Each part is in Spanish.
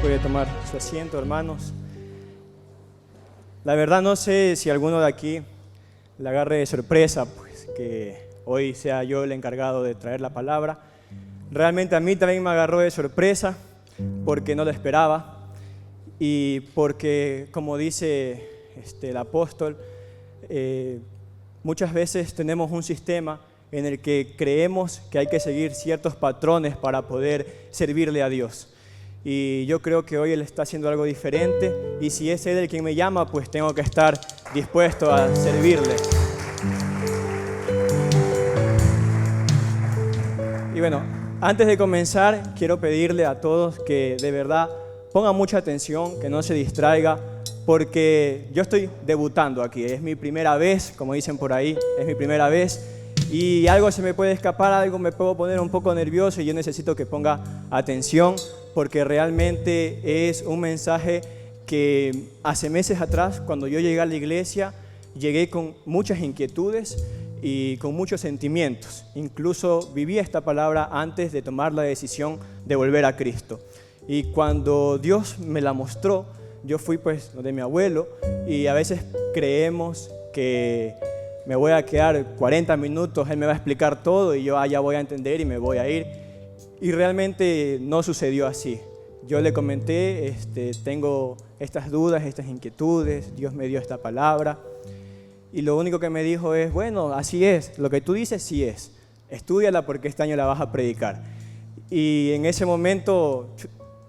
Puede tomar su asiento, hermanos. La verdad no sé si alguno de aquí le agarre de sorpresa, pues que hoy sea yo el encargado de traer la palabra. Realmente a mí también me agarró de sorpresa porque no lo esperaba y porque, como dice el apóstol, muchas veces tenemos un sistema en el que creemos que hay que seguir ciertos patrones para poder servirle a Dios. Y yo creo que hoy Él está haciendo algo diferente, y si es Él el quien me llama, pues tengo que estar dispuesto a servirle. Y bueno, antes de comenzar, quiero pedirle a todos que de verdad pongan mucha atención, que no se distraiga, porque yo estoy debutando aquí. Es mi primera vez, como dicen por ahí, es mi primera vez. Y algo se me puede escapar, algo me puedo poner un poco nervioso y yo necesito que ponga atención porque realmente es un mensaje que hace meses atrás, cuando yo llegué a la iglesia, llegué con muchas inquietudes y con muchos sentimientos. Incluso viví esta palabra antes de tomar la decisión de volver a Cristo. Y cuando Dios me la mostró, yo fui pues donde mi abuelo y a veces creemos que me voy a quedar 40 minutos, él me va a explicar todo y yo ya voy a entender y me voy a ir. Y realmente no sucedió así. Yo le comenté, tengo estas dudas, estas inquietudes, Dios me dio esta palabra. Y lo único que me dijo es, bueno, así es, lo que tú dices sí es. Estúdiala porque este año la vas a predicar. Y en ese momento,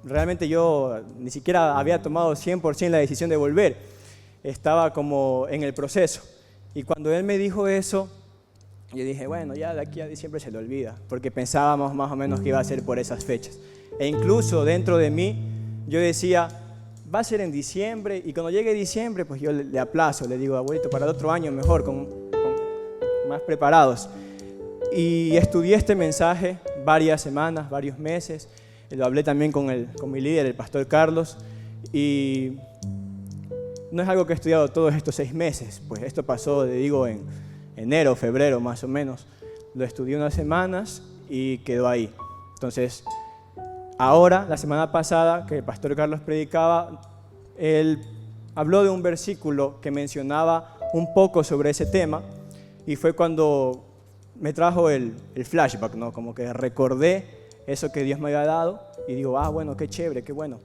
realmente yo ni siquiera había tomado 100% la decisión de volver. Estaba como en el proceso. Y cuando él me dijo eso, yo dije, bueno, ya de aquí a diciembre se le olvida, porque pensábamos más o menos que iba a ser por esas fechas. E incluso dentro de mí, yo decía, va a ser en diciembre, y cuando llegue diciembre, pues yo le aplazo, le digo, abuelito, para el otro año mejor, con más preparados. Y estudié este mensaje varias semanas, varios meses, lo hablé también con mi líder, el pastor Carlos, y no es algo que he estudiado todos estos 6 meses, pues esto pasó, digo, en enero, febrero más o menos. Lo estudié unas semanas y quedó ahí. Entonces, ahora, la semana pasada que el pastor Carlos predicaba, él habló de un versículo que mencionaba un poco sobre ese tema y fue cuando me trajo el flashback, ¿no? Como que recordé eso que Dios me había dado y digo, bueno, qué chévere, qué bueno.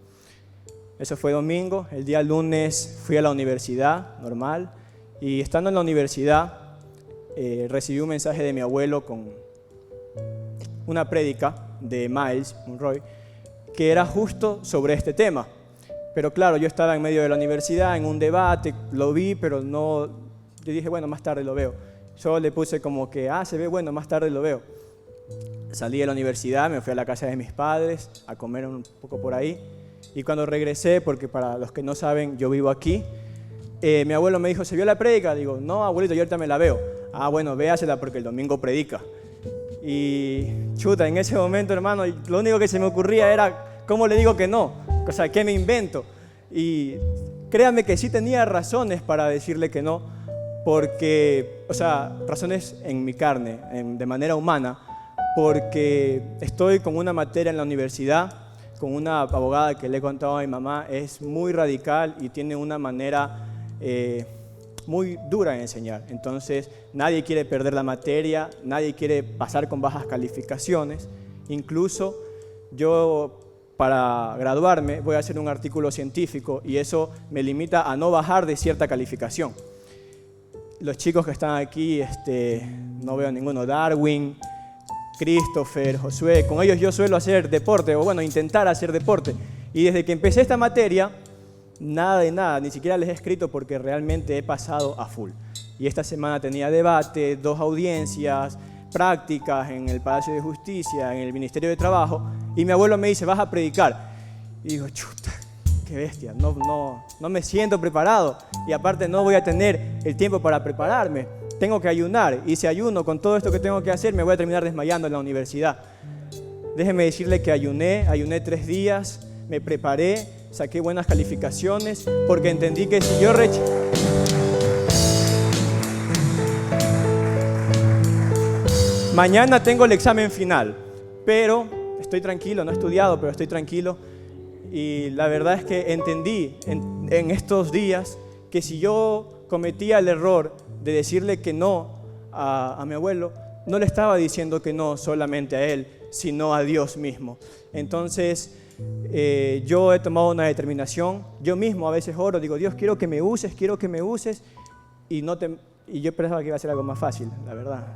Eso fue domingo, el día lunes fui a la universidad, normal, y estando en la universidad recibí un mensaje de mi abuelo con una prédica de Miles Monroe que era justo sobre este tema. Pero claro, yo estaba en medio de la universidad, en un debate, lo vi, pero no, yo dije, bueno, más tarde lo veo. Yo le puse como que, se ve bueno, más tarde lo veo. Salí de la universidad, me fui a la casa de mis padres a comer un poco por ahí. Y cuando regresé, porque para los que no saben, yo vivo aquí, mi abuelo me dijo, ¿se vio la prédica? Digo, no, abuelito, yo ahorita me la veo. Bueno, véasela porque el domingo predica. Y chuta, en ese momento, hermano, lo único que se me ocurría era, ¿cómo le digo que no? O sea, ¿qué me invento? Y créanme que sí tenía razones para decirle que no, porque, o sea, razones en mi carne, de manera humana, porque estoy con una materia en la universidad, con una abogada que le he contado a mi mamá, es muy radical y tiene una manera muy dura de enseñar. Entonces, nadie quiere perder la materia, nadie quiere pasar con bajas calificaciones. Incluso yo, para graduarme, voy a hacer un artículo científico y eso me limita a no bajar de cierta calificación. Los chicos que están aquí, no veo ninguno, Darwin, Christopher, Josué, con ellos yo suelo hacer deporte, o bueno, intentar hacer deporte. Y desde que empecé esta materia, nada de nada, ni siquiera les he escrito porque realmente he pasado a full. Y esta semana tenía debate, 2 audiencias, prácticas en el Palacio de Justicia, en el Ministerio de Trabajo, y mi abuelo me dice, vas a predicar. Y digo, chuta, qué bestia, no me siento preparado, y aparte no voy a tener el tiempo para prepararme. Tengo que ayunar, y si ayuno con todo esto que tengo que hacer, me voy a terminar desmayando en la universidad. Déjeme decirle que ayuné 3 días, me preparé, saqué buenas calificaciones, porque entendí que si yo mañana tengo el examen final, pero estoy tranquilo, no he estudiado, pero estoy tranquilo. Y la verdad es que entendí en estos días que si yo cometía el error de decirle que no a mi abuelo, no le estaba diciendo que no solamente a él, sino a Dios mismo. Entonces, yo he tomado una determinación. Yo mismo a veces oro, digo, Dios, quiero que me uses, y yo pensaba que iba a ser algo más fácil, la verdad.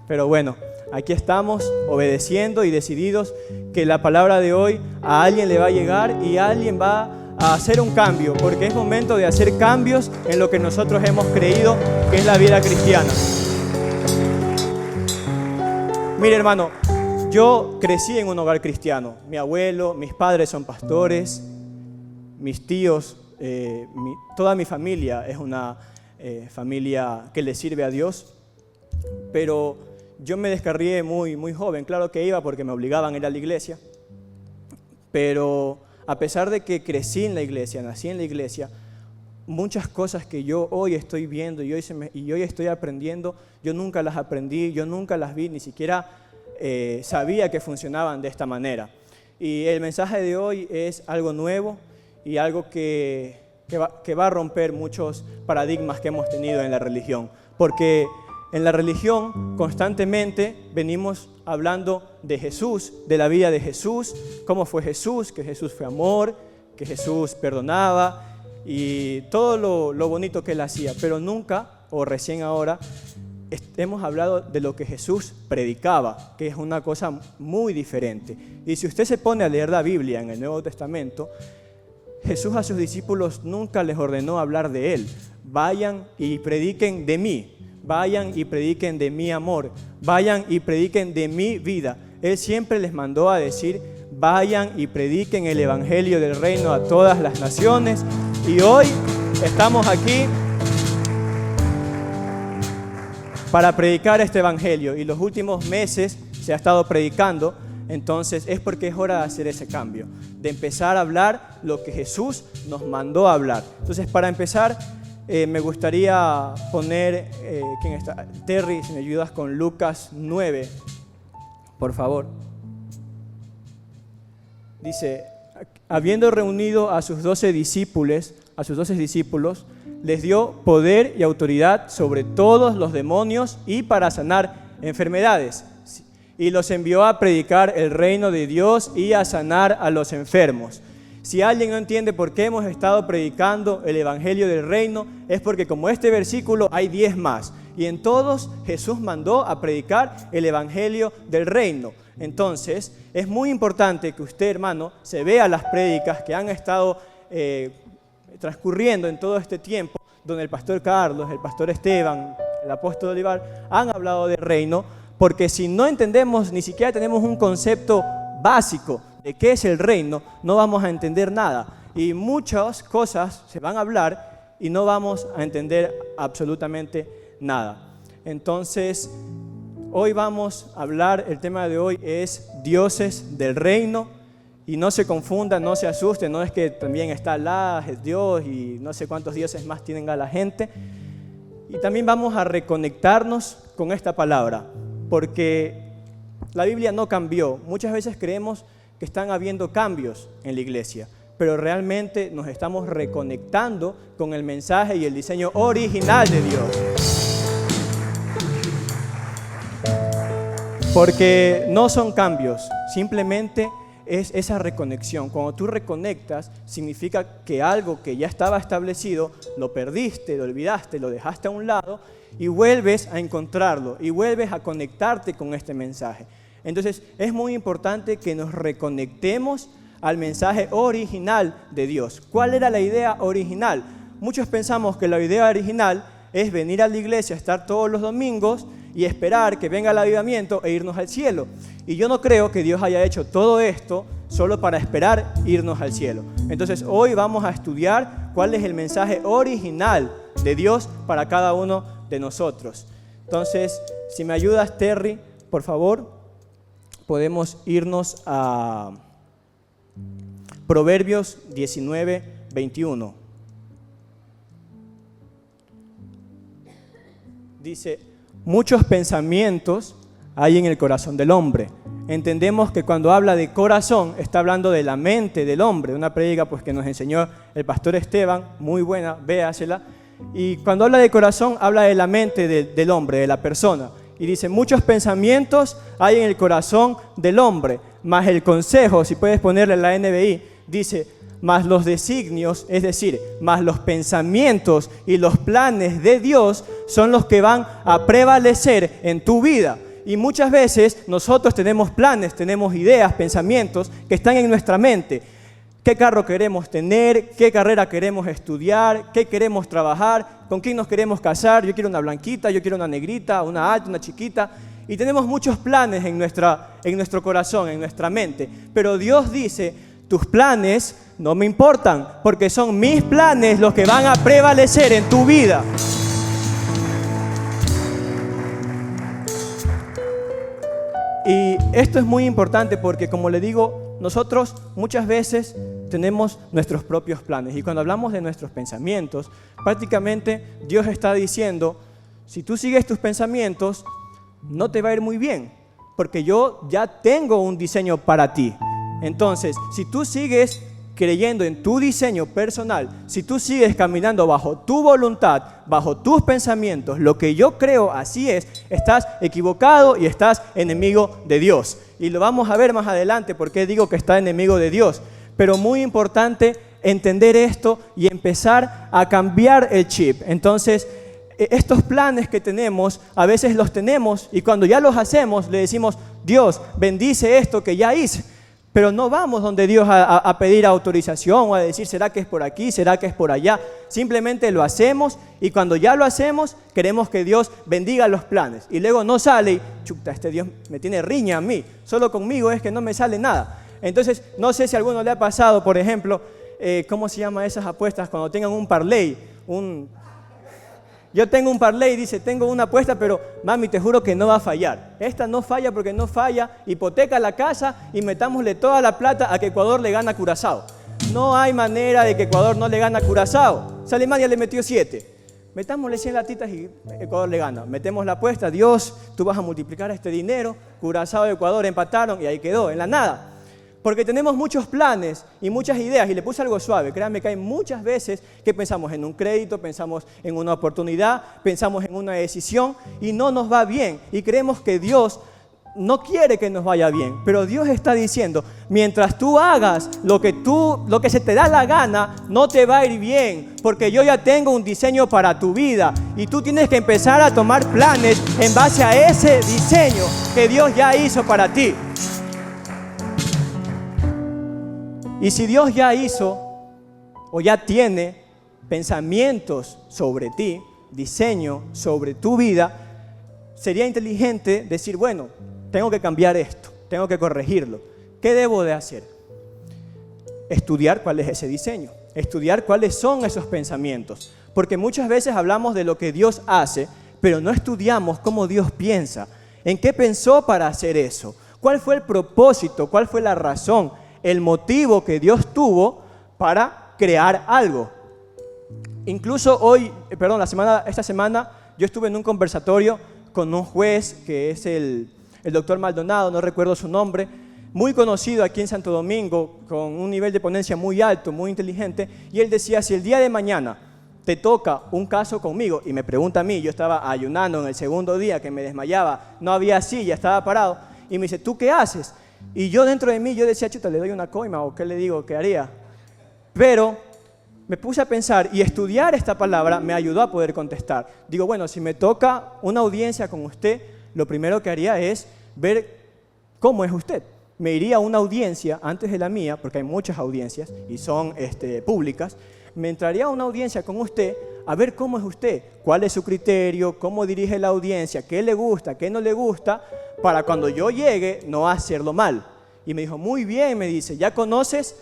Pero bueno, aquí estamos obedeciendo y decididos que la palabra de hoy a alguien le va a llegar y alguien va a hacer un cambio, porque es momento de hacer cambios en lo que nosotros hemos creído que es la vida cristiana. Mire, hermano, yo crecí en un hogar cristiano. Mi abuelo, mis padres son pastores, mis tíos, toda mi familia es una familia que le sirve a Dios, pero yo me descarrié muy joven. Claro que iba porque me obligaban a ir a la iglesia, pero a pesar de que crecí en la iglesia, nací en la iglesia, muchas cosas que yo hoy estoy viendo y hoy estoy aprendiendo, yo nunca las aprendí, yo nunca las vi, ni siquiera sabía que funcionaban de esta manera. Y el mensaje de hoy es algo nuevo y algo que va a romper muchos paradigmas que hemos tenido en la religión, porque en la religión constantemente venimos hablando de Jesús, de la vida de Jesús, cómo fue Jesús, que Jesús fue amor, que Jesús perdonaba y todo lo bonito que Él hacía, pero nunca, o recién ahora, hemos hablado de lo que Jesús predicaba, que es una cosa muy diferente. Y si usted se pone a leer la Biblia en el Nuevo Testamento, Jesús a sus discípulos nunca les ordenó hablar de Él. Vayan y prediquen de mí, vayan y prediquen de mi amor, vayan y prediquen de mi vida. Él siempre les mandó a decir, vayan y prediquen el evangelio del reino a todas las naciones. Y hoy estamos aquí para predicar este evangelio, y los últimos meses se ha estado predicando. Entonces es porque es hora de hacer ese cambio, de empezar a hablar lo que Jesús nos mandó a hablar. Entonces, para empezar, me gustaría poner, ¿quién está? Terry, si me ayudas con Lucas 9, por favor. Dice, habiendo reunido a sus 12 discípulos, les dio poder y autoridad sobre todos los demonios y para sanar enfermedades. Y los envió a predicar el reino de Dios y a sanar a los enfermos. Si alguien no entiende por qué hemos estado predicando el evangelio del reino, es porque como este versículo hay 10 más. Y en todos Jesús mandó a predicar el evangelio del reino. Entonces, es muy importante que usted, hermano, se vea las prédicas que han estado transcurriendo en todo este tiempo, donde el pastor Carlos, el pastor Esteban, el apóstol Olivar han hablado del reino, porque si no entendemos, ni siquiera tenemos un concepto básico de qué es el reino, no vamos a entender nada. Y muchas cosas se van a hablar y no vamos a entender absolutamente nada. Entonces, hoy vamos a hablar, el tema de hoy es dioses del reino. Y no se confundan, no se asusten, no es que también está Alá, es Dios y no sé cuántos dioses más tienen a la gente. Y también vamos a reconectarnos con esta palabra, porque la Biblia no cambió. Muchas veces creemos que están habiendo cambios en la iglesia, pero realmente nos estamos reconectando con el mensaje y el diseño original de Dios. Porque no son cambios, simplemente es esa reconexión. Cuando tú reconectas, significa que algo que ya estaba establecido, lo perdiste, lo olvidaste, lo dejaste a un lado y vuelves a encontrarlo y vuelves a conectarte con este mensaje. Entonces, es muy importante que nos reconectemos al mensaje original de Dios. ¿Cuál era la idea original? Muchos pensamos que la idea original es venir a la iglesia, estar todos los domingos y esperar que venga el avivamiento e irnos al cielo. Y yo no creo que Dios haya hecho todo esto solo para esperar irnos al cielo. Entonces hoy vamos a estudiar cuál es el mensaje original de Dios para cada uno de nosotros. Entonces, si me ayudas, Terry, por favor, podemos irnos a Proverbios 19, 21. Dice, muchos pensamientos hay en el corazón del hombre. entendemos que cuando habla de corazón, está hablando de la mente del hombre. Una prédica pues, que nos enseñó el pastor Esteban, muy buena, véasela. Y cuando habla de corazón, habla de la mente del hombre, de la persona. Y dice, muchos pensamientos hay en el corazón del hombre, mas el consejo, si puedes ponerle la NBI, dice, mas los designios, es decir, mas los pensamientos y los planes de Dios son los que van a prevalecer en tu vida. Y muchas veces nosotros tenemos planes, tenemos ideas, pensamientos que están en nuestra mente. ¿Qué carro queremos tener? ¿Qué carrera queremos estudiar? ¿Qué queremos trabajar? ¿Con quién nos queremos casar? Yo quiero una blanquita, yo quiero una negrita, una alta, una chiquita. Y tenemos muchos planes en nuestro corazón, en nuestra mente. Pero Dios dice, tus planes no me importan, porque son mis planes los que van a prevalecer en tu vida. Y esto es muy importante porque, como le digo, nosotros muchas veces tenemos nuestros propios planes. Y cuando hablamos de nuestros pensamientos, prácticamente Dios está diciendo, si tú sigues tus pensamientos, no te va a ir muy bien, porque yo ya tengo un diseño para ti. Entonces, si tú sigues creyendo en tu diseño personal, si tú sigues caminando bajo tu voluntad, bajo tus pensamientos, lo que yo creo así es, estás equivocado y estás enemigo de Dios. Y lo vamos a ver más adelante porque digo que está enemigo de Dios. Pero muy importante entender esto y empezar a cambiar el chip. Entonces, estos planes que tenemos, a veces los tenemos y cuando ya los hacemos, le decimos, Dios, bendice esto que ya hice. Pero no vamos donde Dios a pedir autorización o a decir, ¿será que es por aquí? ¿Será que es por allá? Simplemente lo hacemos y cuando ya lo hacemos, queremos que Dios bendiga los planes. Y luego no sale y, chuta, este Dios me tiene riña a mí. Solo conmigo es que no me sale nada. Entonces, no sé si a alguno le ha pasado, por ejemplo, ¿cómo se llama esas apuestas? Cuando tengan un parlay, Yo tengo un parlay, dice, tengo una apuesta, pero mami, te juro que no va a fallar. Esta no falla porque no falla, hipoteca la casa y metámosle toda la plata a que Ecuador le gana a Curazao. No hay manera de que Ecuador no le gana a Curazao. Si Alemania le metió 7. Metámosle 100 latitas y Ecuador le gana. Metemos la apuesta, Dios, tú vas a multiplicar este dinero. Curazao y Ecuador empataron y ahí quedó, en la nada. Porque tenemos muchos planes y muchas ideas, y le puse algo suave, créanme que hay muchas veces que pensamos en un crédito, pensamos en una oportunidad, pensamos en una decisión y no nos va bien y creemos que Dios no quiere que nos vaya bien, pero Dios está diciendo, mientras tú hagas lo que se te da la gana, no te va a ir bien, porque yo ya tengo un diseño para tu vida y tú tienes que empezar a tomar planes en base a ese diseño que Dios ya hizo para ti. Y si Dios ya hizo o ya tiene pensamientos sobre ti, diseño sobre tu vida, sería inteligente decir, bueno, tengo que cambiar esto, tengo que corregirlo. ¿Qué debo de hacer? Estudiar cuál es ese diseño, estudiar cuáles son esos pensamientos. Porque muchas veces hablamos de lo que Dios hace, pero no estudiamos cómo Dios piensa, en qué pensó para hacer eso, cuál fue el propósito, cuál fue la razón, el motivo que Dios tuvo para crear algo. Incluso esta semana yo estuve en un conversatorio con un juez que es el doctor Maldonado, no recuerdo su nombre, muy conocido aquí en Santo Domingo, con un nivel de ponencia muy alto, muy inteligente, y él decía, si el día de mañana te toca un caso conmigo, y me pregunta a mí, yo estaba ayunando en el segundo día que me desmayaba, no había silla, estaba parado, y me dice, ¿tú qué haces? Y yo dentro de mí, yo decía, chuta, ¿le doy una coima o qué le digo, qué haría? Pero me puse a pensar y estudiar esta palabra me ayudó a poder contestar. Digo, bueno, si me toca una audiencia con usted, lo primero que haría es ver cómo es usted. Me iría a una audiencia antes de la mía, porque hay muchas audiencias y son públicas. Me entraría a una audiencia con usted a ver cómo es usted, cuál es su criterio, cómo dirige la audiencia, qué le gusta, qué no le gusta, para cuando yo llegue no hacerlo mal. Y me dijo, muy bien, me dice, ya conoces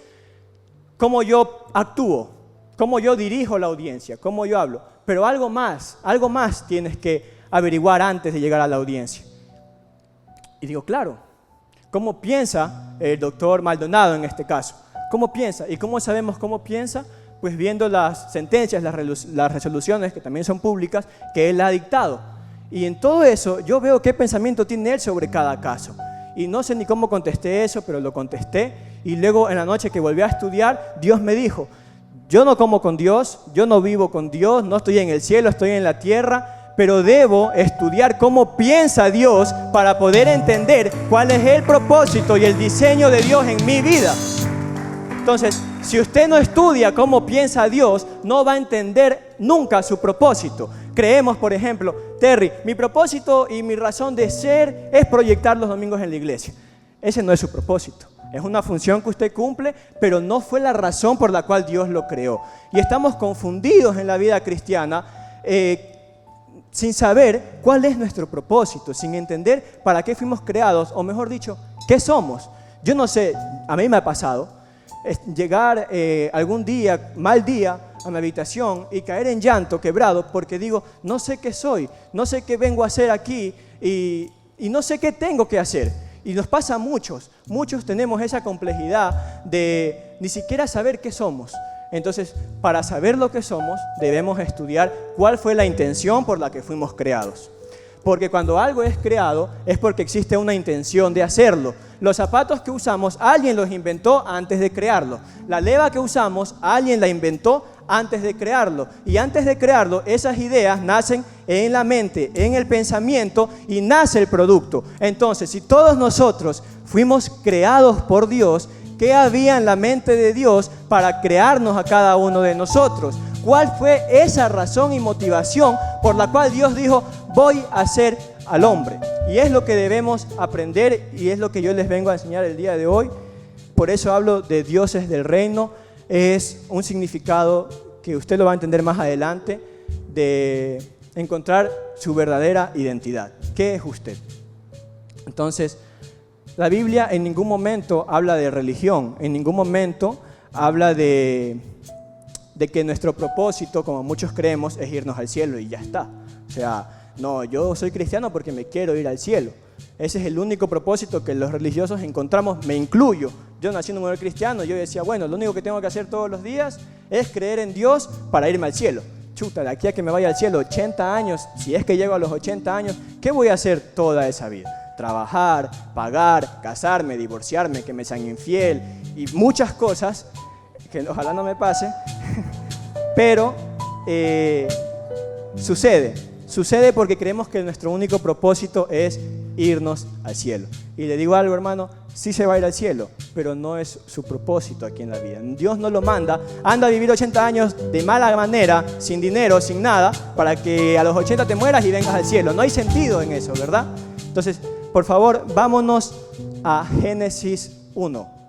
cómo yo actúo, cómo yo dirijo la audiencia, cómo yo hablo, pero algo más tienes que averiguar antes de llegar a la audiencia. Y digo, claro, ¿cómo piensa el doctor Maldonado en este caso? ¿Cómo piensa? ¿Y cómo sabemos cómo piensa? Pues viendo las sentencias, las resoluciones, que también son públicas, que él ha dictado. Y en todo eso yo veo qué pensamiento tiene él sobre cada caso. Y no sé ni cómo contesté eso, pero lo contesté. Y luego en la noche que volví a estudiar, Dios me dijo, yo no como con Dios, yo no vivo con Dios, no estoy en el cielo, estoy en la tierra, pero debo estudiar cómo piensa Dios para poder entender cuál es el propósito y el diseño de Dios en mi vida. Entonces, si usted no estudia cómo piensa Dios, no va a entender nunca su propósito. Creemos, por ejemplo, Terry, mi propósito y mi razón de ser es proyectar los domingos en la iglesia. Ese no es su propósito. Es una función que usted cumple, pero no fue la razón por la cual Dios lo creó. Y estamos confundidos en la vida cristiana sin saber cuál es nuestro propósito, sin entender para qué fuimos creados, o mejor dicho, qué somos. Yo no sé, a mí me ha pasado llegar algún día, mal día, a mi habitación y caer en llanto, quebrado, porque digo, no sé qué soy, no sé qué vengo a hacer aquí y no sé qué tengo que hacer. Y nos pasa a muchos tenemos esa complejidad de ni siquiera saber qué somos. Entonces, para saber lo que somos, debemos estudiar cuál fue la intención por la que fuimos creados. Porque cuando algo es creado, es porque existe una intención de hacerlo. Los zapatos que usamos, alguien los inventó antes de crearlo. La leva que usamos, alguien la inventó antes de crearlo. Y antes de crearlo, esas ideas nacen en la mente, en el pensamiento, y nace el producto. Entonces, si todos nosotros fuimos creados por Dios, ¿qué había en la mente de Dios para crearnos a cada uno de nosotros? ¿Cuál fue esa razón y motivación por la cual Dios dijo, voy a hacer al hombre? Y es lo que debemos aprender y es lo que yo les vengo a enseñar el día de hoy. Por eso hablo de dioses del reino. Es un significado que usted lo va a entender más adelante, de encontrar su verdadera identidad. ¿Qué es usted? Entonces, la Biblia en ningún momento habla de religión, en ningún momento habla de que nuestro propósito, como muchos creemos, es irnos al cielo y ya está. O sea, no, yo soy cristiano porque me quiero ir al cielo. Ese es el único propósito que los religiosos encontramos, me incluyo. Yo nací en un hogar cristiano, yo decía, bueno, lo único que tengo que hacer todos los días es creer en Dios para irme al cielo. Chuta, de aquí a que me vaya al cielo, 80 años, si es que llego a los 80 años, ¿qué voy a hacer toda esa vida? Trabajar, pagar, casarme, divorciarme, que me sean infiel y muchas cosas que ojalá no me pase, pero sucede porque creemos que nuestro único propósito es irnos al cielo. Y le digo algo, hermano, sí se va a ir al cielo, pero no es su propósito aquí en la vida. Dios no lo manda, anda a vivir 80 años de mala manera, sin dinero, sin nada, para que a los 80 te mueras y vengas al cielo. No hay sentido en eso, ¿verdad? Entonces, por favor, vámonos a Génesis 1.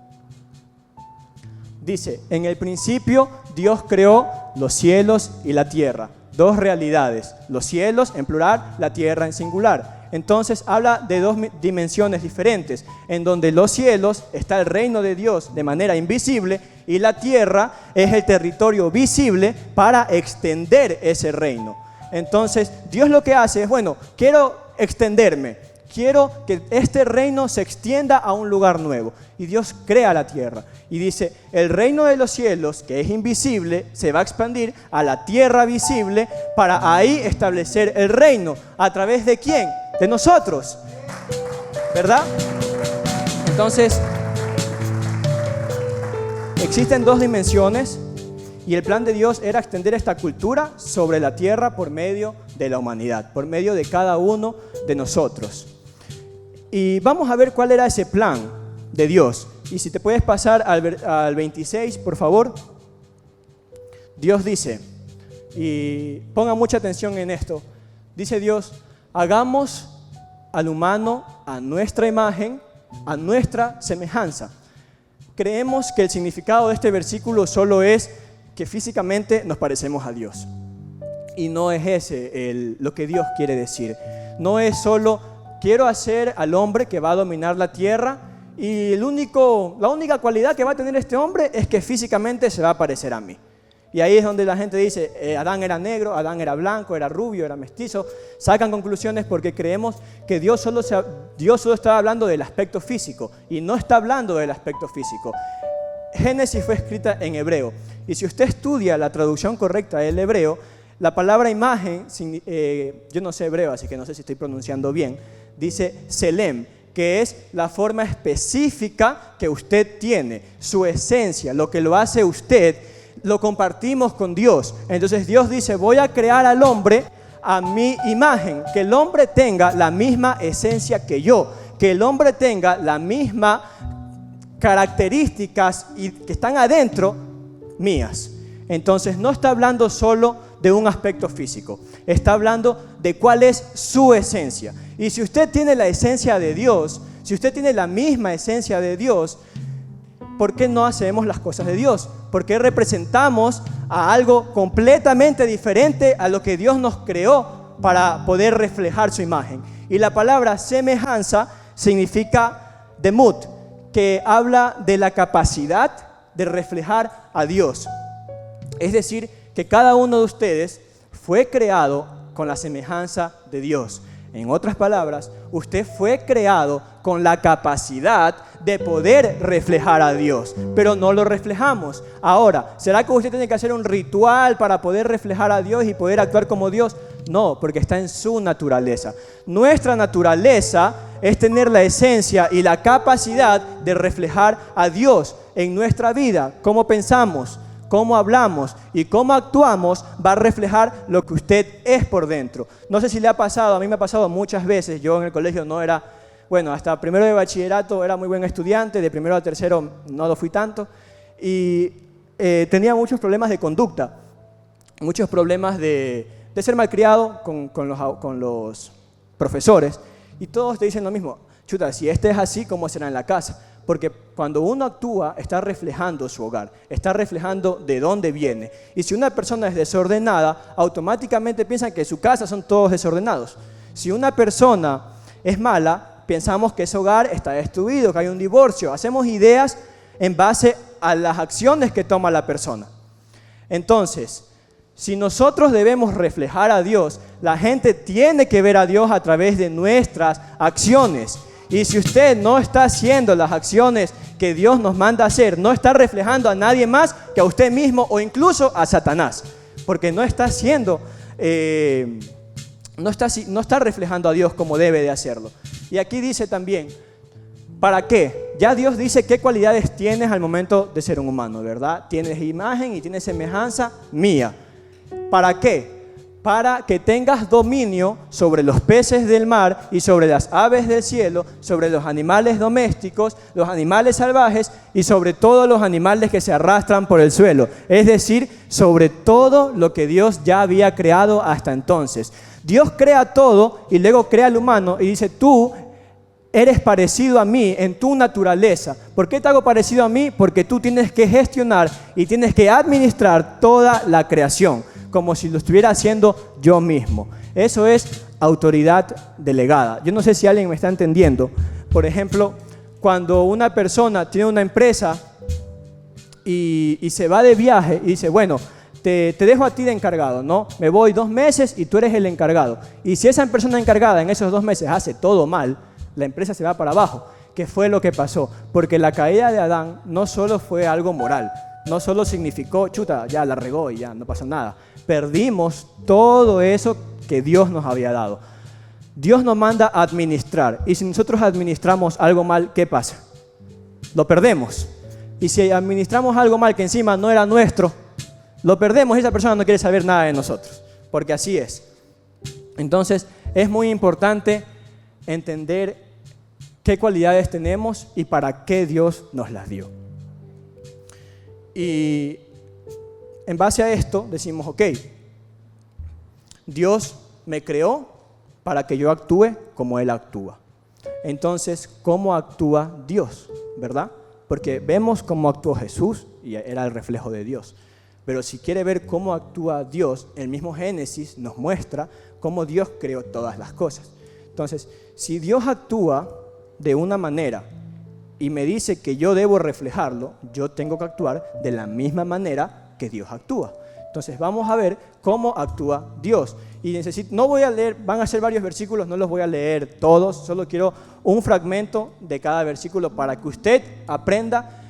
Dice, en el principio Dios creó los cielos y la tierra. Dos realidades, los cielos en plural, la tierra en singular. Entonces habla de dos dimensiones diferentes, en donde los cielos está el reino de Dios de manera invisible y la tierra es el territorio visible para extender ese reino. Entonces Dios lo que hace es, bueno, quiero extenderme. Quiero que este reino se extienda a un lugar nuevo. Y Dios crea la tierra. Y dice, el reino de los cielos, que es invisible, se va a expandir a la tierra visible para ahí establecer el reino. ¿A través de quién? De nosotros. ¿Verdad? Entonces, existen dos dimensiones. Y el plan de Dios era extender esta cultura sobre la tierra por medio de la humanidad, por medio de cada uno de nosotros. Y vamos a ver cuál era ese plan de Dios. Y si te puedes pasar al 26, por favor. Dios dice, y pongan mucha atención en esto, dice Dios, hagamos al humano a nuestra imagen, a nuestra semejanza. Creemos que el significado de este versículo solo es que físicamente nos parecemos a Dios. Y no es ese lo que Dios quiere decir. No es solo quiero hacer al hombre que va a dominar la tierra y la única cualidad que va a tener este hombre es que físicamente se va a parecer a mí. Y ahí es donde la gente dice, Adán era negro, Adán era blanco, era rubio, era mestizo. Sacan conclusiones porque creemos que Dios solo estaba hablando del aspecto físico y no está hablando del aspecto físico. Génesis fue escrita en hebreo y si usted estudia la traducción correcta del hebreo, la palabra imagen, yo no sé hebreo, así que no sé si estoy pronunciando bien, dice Selem, que es la forma específica que usted tiene, su esencia, lo que lo hace usted, lo compartimos con Dios. Entonces Dios dice, voy a crear al hombre a mi imagen, que el hombre tenga la misma esencia que yo, que el hombre tenga las mismas características y que están adentro mías. Entonces no está hablando solo de un aspecto físico, está hablando de cuál es su esencia. Y si usted tiene la esencia de Dios, si usted tiene la misma esencia de Dios, ¿por qué no hacemos las cosas de Dios? ¿Por qué representamos a algo completamente diferente a lo que Dios nos creó para poder reflejar su imagen? Y la palabra semejanza significa demut, que habla de la capacidad de reflejar a Dios. Es decir, que cada uno de ustedes fue creado con la semejanza de Dios. En otras palabras, usted fue creado con la capacidad de poder reflejar a Dios, pero no lo reflejamos. Ahora, ¿será que usted tiene que hacer un ritual para poder reflejar a Dios y poder actuar como Dios? No, porque está en su naturaleza. Nuestra naturaleza es tener la esencia y la capacidad de reflejar a Dios en nuestra vida. Cómo pensamos, cómo hablamos y cómo actuamos va a reflejar lo que usted es por dentro. No sé si le ha pasado, a mí me ha pasado muchas veces. Yo en el colegio no era, bueno, hasta primero de bachillerato era muy buen estudiante, de primero a tercero no lo fui tanto, y tenía muchos problemas de conducta, muchos problemas de ser malcriado con los profesores, y todos te dicen lo mismo: chuta, si este es así, ¿cómo será en la casa? Porque cuando uno actúa, está reflejando su hogar, está reflejando de dónde viene. Y si una persona es desordenada, automáticamente piensan que en su casa son todos desordenados. Si una persona es mala, pensamos que ese hogar está destruido, que hay un divorcio. Hacemos ideas en base a las acciones que toma la persona. Entonces, si nosotros debemos reflejar a Dios, la gente tiene que ver a Dios a través de nuestras acciones. Y si usted no está haciendo las acciones que Dios nos manda hacer, no está reflejando a nadie más que a usted mismo o incluso a Satanás, porque no está haciendo, no está reflejando a Dios como debe de hacerlo. Y aquí dice también, ¿para qué? Ya Dios dice qué cualidades tienes al momento de ser un humano, ¿verdad? Tienes imagen y tienes semejanza mía. ¿Para qué? Para que tengas dominio sobre los peces del mar y sobre las aves del cielo, sobre los animales domésticos, los animales salvajes y sobre todos los animales que se arrastran por el suelo. Es decir, sobre todo lo que Dios ya había creado hasta entonces. Dios crea todo y luego crea al humano y dice: tú eres parecido a mí en tu naturaleza. ¿Por qué te hago parecido a mí? Porque tú tienes que gestionar y tienes que administrar toda la creación, como si lo estuviera haciendo yo mismo. Eso es autoridad delegada. Yo no sé si alguien me está entendiendo. Por ejemplo, cuando una persona tiene una empresa y se va de viaje y dice: bueno, te dejo a ti de encargado, ¿no? Me voy 2 meses y tú eres el encargado. Y si esa persona encargada en esos 2 meses hace todo mal, la empresa se va para abajo. ¿Qué fue lo que pasó? Porque la caída de Adán no solo fue algo moral, no solo significó, chuta, ya la regó y ya no pasó nada. Perdimos todo eso que Dios nos había dado. Dios nos manda a administrar. Y si nosotros administramos algo mal, ¿qué pasa? Lo perdemos. Y si administramos algo mal que encima no era nuestro, lo perdemos y esa persona no quiere saber nada de nosotros. Porque así es. Entonces, es muy importante entender qué cualidades tenemos y para qué Dios nos las dio. Y en base a esto decimos: ok, Dios me creó para que yo actúe como Él actúa. Entonces, ¿cómo actúa Dios? ¿Verdad? Porque vemos cómo actuó Jesús y era el reflejo de Dios. Pero si quiere ver cómo actúa Dios, el mismo Génesis nos muestra cómo Dios creó todas las cosas. Entonces, si Dios actúa de una manera y me dice que yo debo reflejarlo, yo tengo que actuar de la misma manera que Dios actúa. Entonces vamos a ver cómo actúa Dios. Y no voy a leer, van a ser varios versículos, no los voy a leer todos, solo quiero un fragmento de cada versículo para que usted aprenda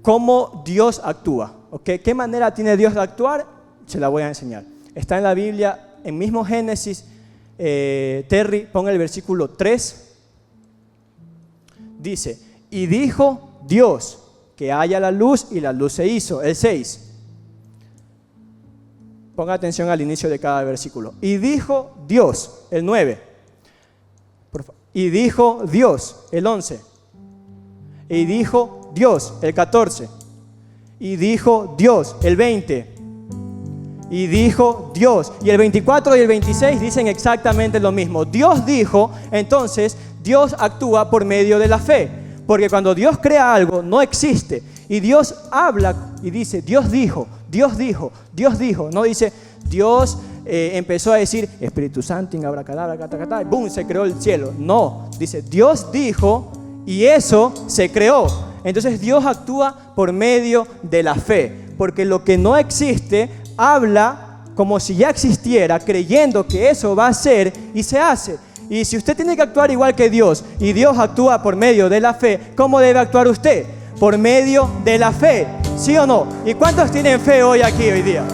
cómo Dios actúa. ¿Okay? ¿Qué manera tiene Dios de actuar? Se la voy a enseñar. Está en la Biblia, en mismo Génesis. Terry, pon el versículo 3. Dice, y dijo Dios que haya la luz y la luz se hizo. El 6. Ponga atención al inicio de cada versículo. Y dijo Dios. El 9. Y dijo Dios. El 11. Y dijo Dios. El 14. Y dijo Dios. El 20. Y dijo Dios. Y el 24 y el 26 dicen exactamente lo mismo. Dios dijo, entonces Dios actúa por medio de la fe. Porque cuando Dios crea algo, no existe. Y Dios habla y dice, Dios dijo, Dios dijo, Dios dijo. No dice, Dios empezó a decir, Espíritu Santo, abracadabra, catacatá, y boom, se creó el cielo. No, dice, Dios dijo y eso se creó. Entonces Dios actúa por medio de la fe. Porque lo que no existe, habla como si ya existiera, creyendo que eso va a ser y se hace. Y si usted tiene que actuar igual que Dios y Dios actúa por medio de la fe, ¿cómo debe actuar usted? Por medio de la fe, ¿sí o no? ¿Y cuántos tienen fe hoy aquí, hoy día?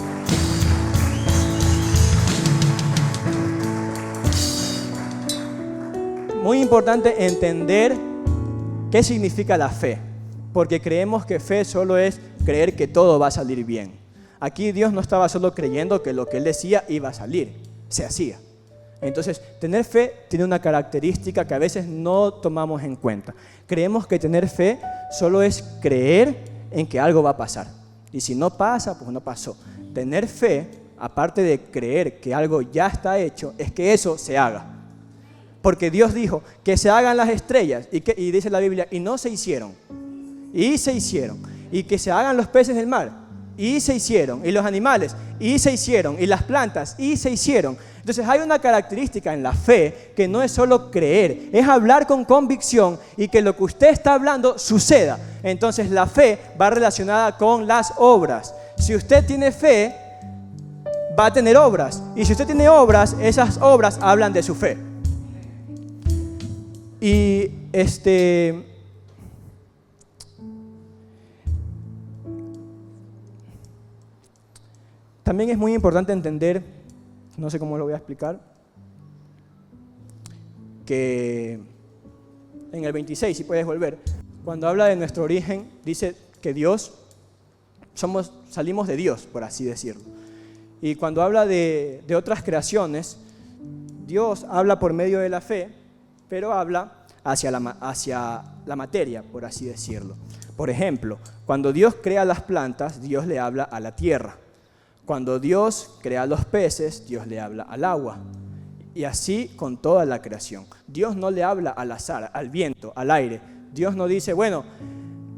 Muy importante entender qué significa la fe, porque creemos que fe solo es creer que todo va a salir bien. Aquí Dios no estaba solo creyendo que lo que Él decía iba a salir, se hacía. Entonces, tener fe tiene una característica que a veces no tomamos en cuenta. Creemos que tener fe solo es creer en que algo va a pasar. Y si no pasa, pues no pasó. Tener fe, aparte de creer que algo ya está hecho, es que eso se haga. Porque Dios dijo que se hagan las estrellas, y dice la Biblia, y no se hicieron. Y se hicieron. Y que se hagan los peces del mar, y se hicieron. Y los animales, y se hicieron. Y las plantas, y se hicieron. Entonces hay una característica en la fe que no es solo creer, es hablar con convicción y que lo que usted está hablando suceda. Entonces la fe va relacionada con las obras. Si usted tiene fe, va a tener obras. Y si usted tiene obras, esas obras hablan de su fe. Y también es muy importante entender, no sé cómo lo voy a explicar, que en el 26, si puedes volver, cuando habla de nuestro origen, dice que salimos de Dios, por así decirlo. Y cuando habla de otras creaciones, Dios habla por medio de la fe, pero habla hacia la materia, por así decirlo. Por ejemplo, cuando Dios crea las plantas, Dios le habla a la tierra. Cuando Dios crea los peces, Dios le habla al agua. Y así con toda la creación. Dios no le habla al azar, al viento, al aire. Dios no dice, bueno,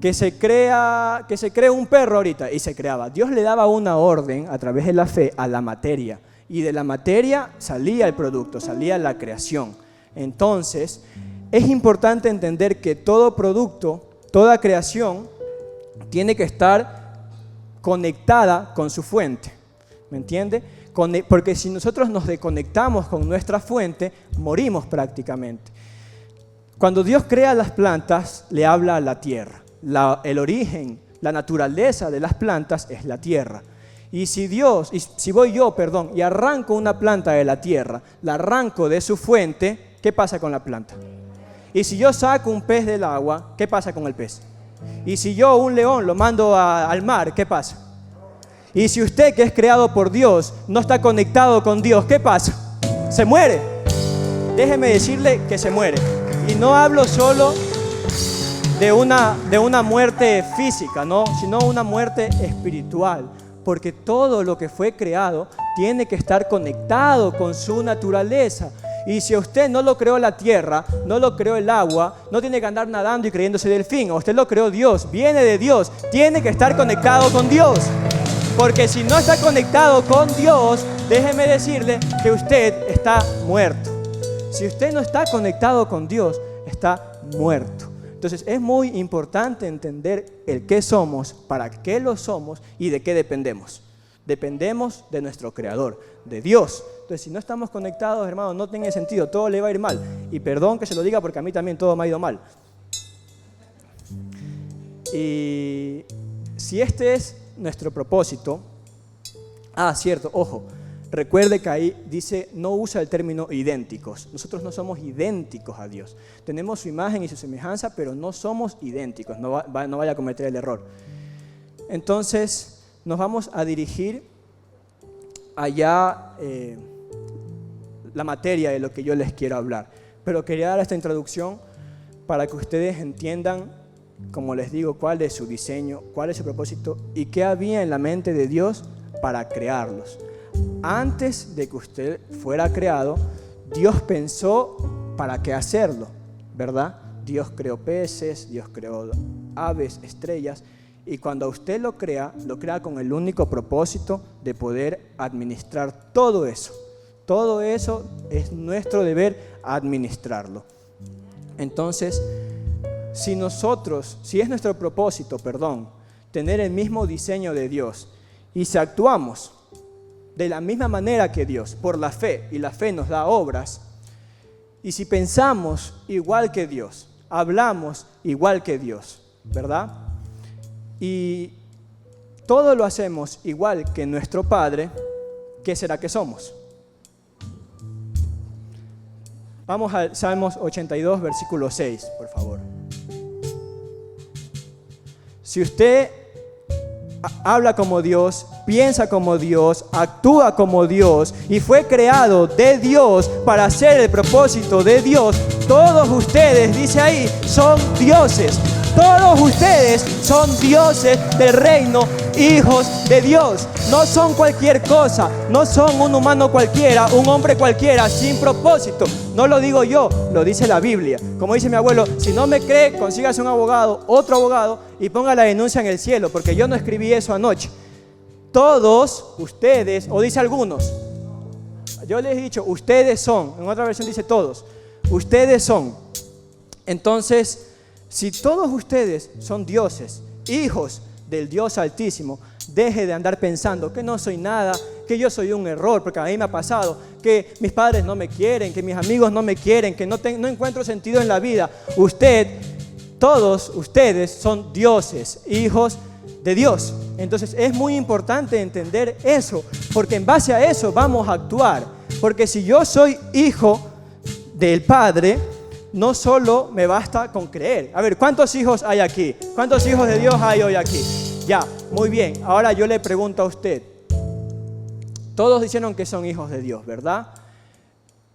que se cree un perro ahorita, y se creaba. Dios le daba una orden a través de la fe a la materia. Y de la materia salía el producto, salía la creación. Entonces, es importante entender que todo producto, toda creación, tiene que estar conectada con su fuente. ¿Me entiende? Porque si nosotros nos desconectamos con nuestra fuente, morimos prácticamente. Cuando Dios crea las plantas, le habla a la tierra. El origen, la naturaleza de las plantas es la tierra. Y si voy yo, y arranco una planta de la tierra, la arranco de su fuente, ¿qué pasa con la planta? Y si yo saco un pez del agua, ¿qué pasa con el pez? Y si yo un león lo mando al mar, ¿qué pasa? Y si usted, que es creado por Dios, no está conectado con Dios, ¿qué pasa? Se muere. Déjeme decirle que se muere. Y no hablo solo de una muerte física, ¿no? Sino una muerte espiritual. Porque todo lo que fue creado tiene que estar conectado con su naturaleza. Y si usted no lo creó la tierra, no lo creó el agua, no tiene que andar nadando y creyéndose delfín. Usted lo creó Dios, viene de Dios, tiene que estar conectado con Dios. Porque si no está conectado con Dios, déjeme decirle que usted está muerto. Si usted no está conectado con Dios, está muerto. Entonces es muy importante entender el qué somos, para qué lo somos y de qué dependemos. Dependemos de nuestro Creador, de Dios. Entonces si no estamos conectados, hermanos, no tiene sentido, todo le va a ir mal. Y perdón que se lo diga porque a mí también todo me ha ido mal. Y si este es nuestro propósito, cierto, ojo, recuerde que ahí dice, no usa el término idénticos. Nosotros no somos idénticos a Dios. Tenemos su imagen y su semejanza, pero no somos idénticos. No vaya a cometer el error. Entonces, nos vamos a dirigir allá la materia de lo que yo les quiero hablar. Pero quería dar esta introducción para que ustedes entiendan, como les digo, cuál es su diseño, cuál es su propósito y qué había en la mente de Dios para crearlos. Antes de que usted fuera creado, Dios pensó para qué hacerlo, ¿verdad? Dios creó peces, Dios creó aves, estrellas, y cuando usted lo crea con el único propósito de poder administrar todo eso. Todo eso es nuestro deber administrarlo. Entonces, si es nuestro propósito, tener el mismo diseño de Dios, y si actuamos de la misma manera que Dios, por la fe, y la fe nos da obras, y si pensamos igual que Dios, hablamos igual que Dios, ¿verdad? Y todo lo hacemos igual que nuestro Padre, ¿qué será que somos? Vamos al Salmos 82, versículo 6, por favor. Si usted habla como Dios, piensa como Dios, actúa como Dios y fue creado de Dios para hacer el propósito de Dios, todos ustedes, dice ahí, son dioses. Todos ustedes son dioses del reino, hijos de Dios. No son cualquier cosa, no son un humano cualquiera, un hombre cualquiera, sin propósito. No lo digo yo, lo dice la Biblia. Como dice mi abuelo, si no me cree, consígase un abogado, otro abogado, y ponga la denuncia en el cielo, porque yo no escribí eso anoche. Todos ustedes, o dice algunos, yo les he dicho, ustedes son, en otra versión dice todos, ustedes son. Entonces, si todos ustedes son dioses, hijos del Dios Altísimo, deje de andar pensando que no soy nada, que yo soy un error, porque a mí me ha pasado, que mis padres no me quieren, que mis amigos no me quieren, que no encuentro sentido en la vida. Todos ustedes son dioses, hijos de Dios. Entonces es muy importante entender eso, porque en base a eso vamos a actuar. Porque si yo soy hijo del Padre, no solo me basta con creer. A ver, ¿cuántos hijos hay aquí? ¿Cuántos hijos de Dios hay hoy aquí? Ya, muy bien. Ahora yo le pregunto a usted. Todos dijeron que son hijos de Dios, ¿verdad?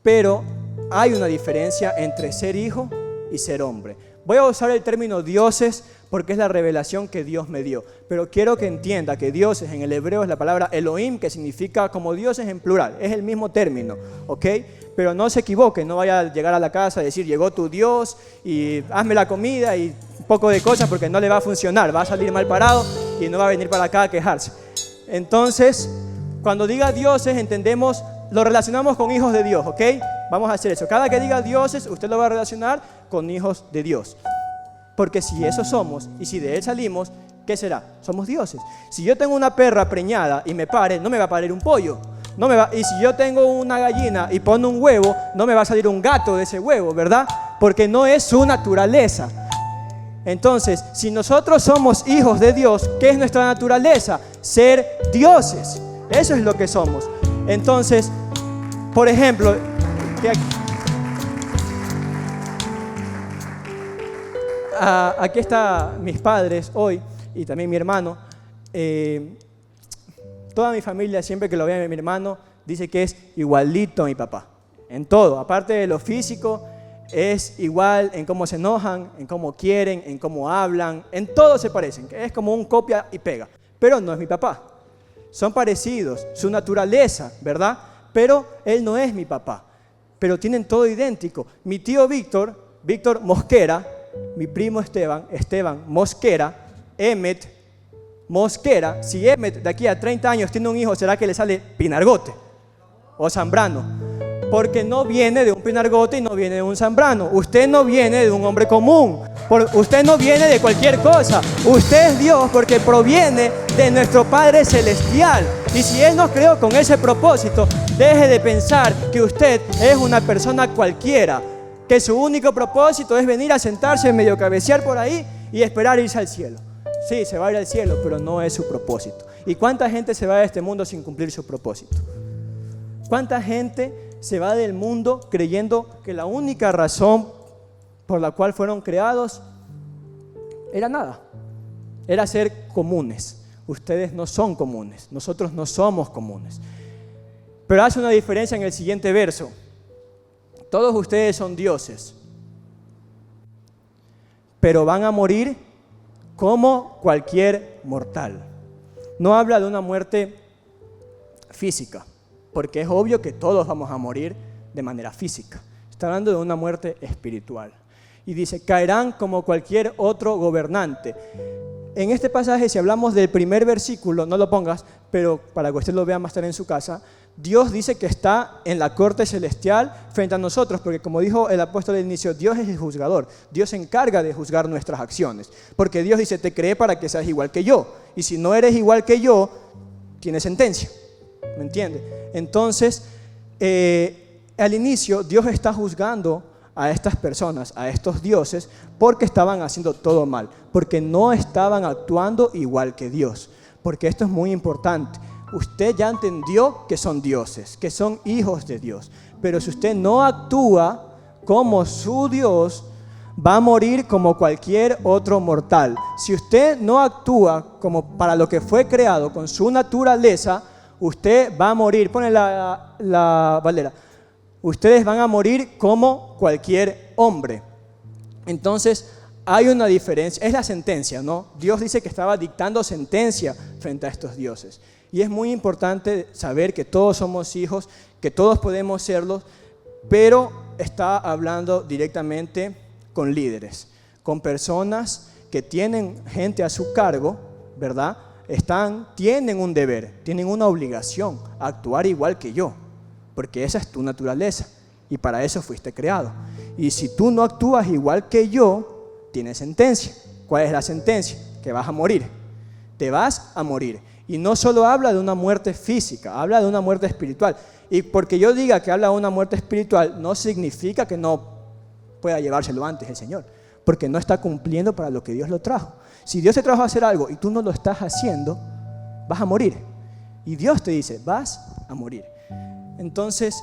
Pero hay una diferencia entre ser hijo y ser hombre. Voy a usar el término dioses porque es la revelación que Dios me dio. Pero quiero que entienda que dioses en el hebreo es la palabra Elohim, que significa como dioses en plural. Es el mismo término, ¿ok? Pero no se equivoque, no vaya a llegar a la casa y decir, llegó tu Dios y hazme la comida y un poco de cosas, porque no le va a funcionar, va a salir mal parado y no va a venir para acá a quejarse. Entonces, cuando diga dioses, entendemos, lo relacionamos con hijos de Dios, ¿ok? Vamos a hacer eso. Cada que diga dioses, usted lo va a relacionar con hijos de Dios. Porque si eso somos y si de él salimos, ¿qué será? Somos dioses. Si yo tengo una perra preñada y me pare, no me va a parir un pollo. Y si yo tengo una gallina y pone un huevo, no me va a salir un gato de ese huevo, ¿verdad? Porque no es su naturaleza. Entonces, si nosotros somos hijos de Dios, ¿qué es nuestra naturaleza? Ser dioses. Eso es lo que somos. Entonces, por ejemplo, aquí están mis padres hoy y también mi hermano. Toda mi familia, siempre que lo ve a mi hermano, dice que es igualito a mi papá. En todo, aparte de lo físico, es igual en cómo se enojan, en cómo quieren, en cómo hablan. En todo se parecen, es como un copia y pega. Pero no es mi papá. Son parecidos, su naturaleza, ¿verdad? Pero él no es mi papá. Pero tienen todo idéntico. Mi tío Víctor Mosquera, mi primo Esteban Mosquera, Emmet Mosquera. Si Emmet de aquí a 30 años tiene un hijo, ¿será que le sale Pinargote o Zambrano? Porque no viene de un Pinargote y no viene de un Zambrano. Usted no viene de un hombre común. Usted no viene de cualquier cosa. Usted es Dios porque proviene de nuestro Padre Celestial. Y si Él nos creó con ese propósito, deje de pensar que usted es una persona cualquiera, que su único propósito es venir a sentarse, medio cabecear por ahí y esperar irse al cielo. Sí, se va a ir al cielo, pero no es su propósito. ¿Y cuánta gente se va de este mundo sin cumplir su propósito? ¿Cuánta gente se va del mundo creyendo que la única razón por la cual fueron creados era nada? Era ser comunes. Ustedes no son comunes, nosotros no somos comunes. Pero hace una diferencia en el siguiente verso. Todos ustedes son dioses, pero van a morir como cualquier mortal. No habla de una muerte física, porque es obvio que todos vamos a morir de manera física. Está hablando de una muerte espiritual. Y dice, caerán como cualquier otro gobernante. En este pasaje, si hablamos del primer versículo, no lo pongas, pero para que usted lo vea más tarde en su casa, Dios dice que está en la corte celestial frente a nosotros, porque como dijo el apóstol al inicio, Dios es el juzgador. Dios se encarga de juzgar nuestras acciones, porque Dios dice, te creé para que seas igual que yo, y si no eres igual que yo, tienes sentencia. ¿Me entiende? Entonces, al inicio, Dios está juzgando a estas personas, a estos dioses, porque estaban haciendo todo mal, porque no estaban actuando igual que Dios. Porque esto es muy importante. Usted ya entendió que son dioses, que son hijos de Dios, pero si usted no actúa como su Dios, va a morir como cualquier otro mortal. Si usted no actúa como para lo que fue creado, con su naturaleza, usted va a morir. Pone la Valera. Ustedes van a morir como cualquier hombre. Entonces, hay una diferencia. Es la sentencia, ¿no? Dios dice que estaba dictando sentencia frente a estos dioses. Y es muy importante saber que todos somos hijos, que todos podemos serlos, pero está hablando directamente con líderes, con personas que tienen gente a su cargo, ¿verdad? Tienen un deber, tienen una obligación, a actuar igual que yo, porque esa es tu naturaleza y para eso fuiste creado. Y si tú no actúas igual que yo, tienes sentencia. ¿Cuál es la sentencia? Que vas a morir. Te vas a morir. Y no solo habla de una muerte física, habla de una muerte espiritual. Y porque yo diga que habla de una muerte espiritual, no significa que no pueda llevárselo antes el Señor, porque no está cumpliendo para lo que Dios lo trajo. Si Dios te trajo a hacer algo y tú no lo estás haciendo, vas a morir. Y Dios te dice, vas a morir. Entonces,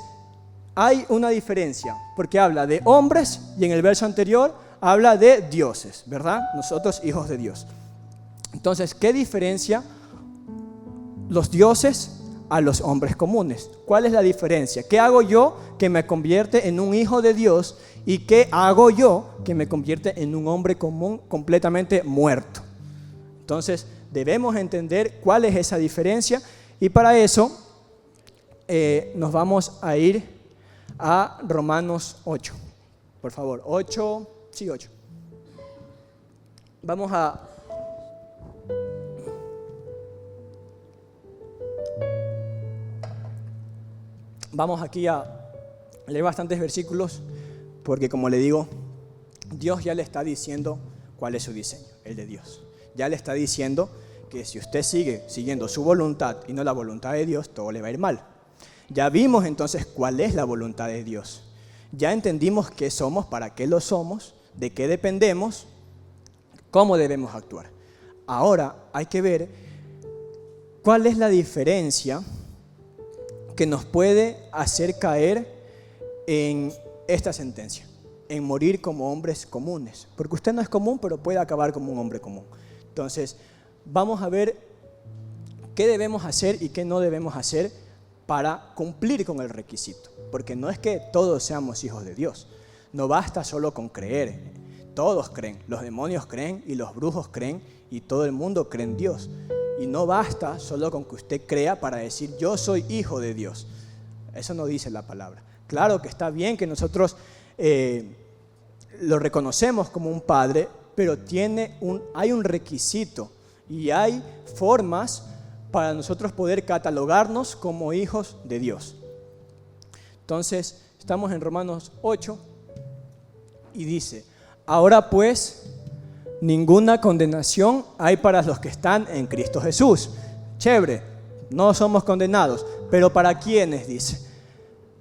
hay una diferencia, porque habla de hombres y en el verso anterior habla de dioses, ¿verdad? Nosotros hijos de Dios. Entonces, ¿qué diferencia los dioses a los hombres comunes? ¿Cuál es la diferencia? ¿Qué hago yo que me convierte en un hijo de Dios y qué hago yo que me convierte en un hombre común completamente muerto? Entonces, debemos entender cuál es esa diferencia y para eso nos vamos a ir a Romanos 8. Por favor, 8. Vamos aquí a leer bastantes versículos porque, como le digo, Dios ya le está diciendo cuál es su diseño, el de Dios. Ya le está diciendo que si usted sigue siguiendo su voluntad y no la voluntad de Dios, todo le va a ir mal. Ya vimos entonces cuál es la voluntad de Dios. Ya entendimos qué somos, para qué lo somos, de qué dependemos, cómo debemos actuar. Ahora hay que ver cuál es la diferencia que nos puede hacer caer en esta sentencia, en morir como hombres comunes. Porque usted no es común, pero puede acabar como un hombre común. Entonces, vamos a ver qué debemos hacer y qué no debemos hacer para cumplir con el requisito, porque no es que todos seamos hijos de Dios, no basta solo con creer, todos creen, los demonios creen y los brujos creen y todo el mundo cree en Dios, y no basta solo con que usted crea para decir yo soy hijo de Dios, eso no dice la palabra. Claro que está bien que nosotros lo reconocemos como un padre, pero hay un requisito y hay formas para nosotros poder catalogarnos como hijos de Dios. Entonces, estamos en Romanos 8 y dice, ahora pues, ninguna condenación hay para los que están en Cristo Jesús. Chévere, no somos condenados, pero ¿para quiénes? Dice,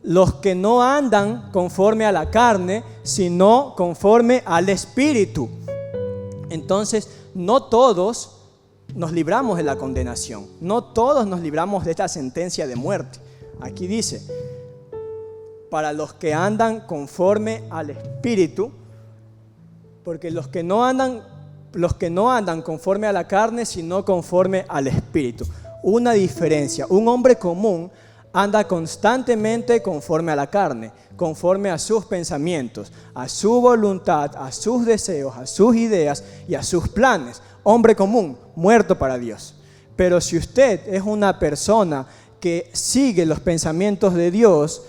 los que no andan conforme a la carne, sino conforme al Espíritu. Entonces, no todos nos libramos de la condenación, no todos nos libramos de esta sentencia de muerte. Aquí dice, para los que andan conforme al Espíritu, porque los que no andan conforme a la carne, sino conforme al Espíritu. Una diferencia, un hombre común anda constantemente conforme a la carne, conforme a sus pensamientos, a su voluntad, a sus deseos, a sus ideas y a sus planes. Hombre común, muerto para Dios. Pero si usted es una persona que sigue los pensamientos de Dios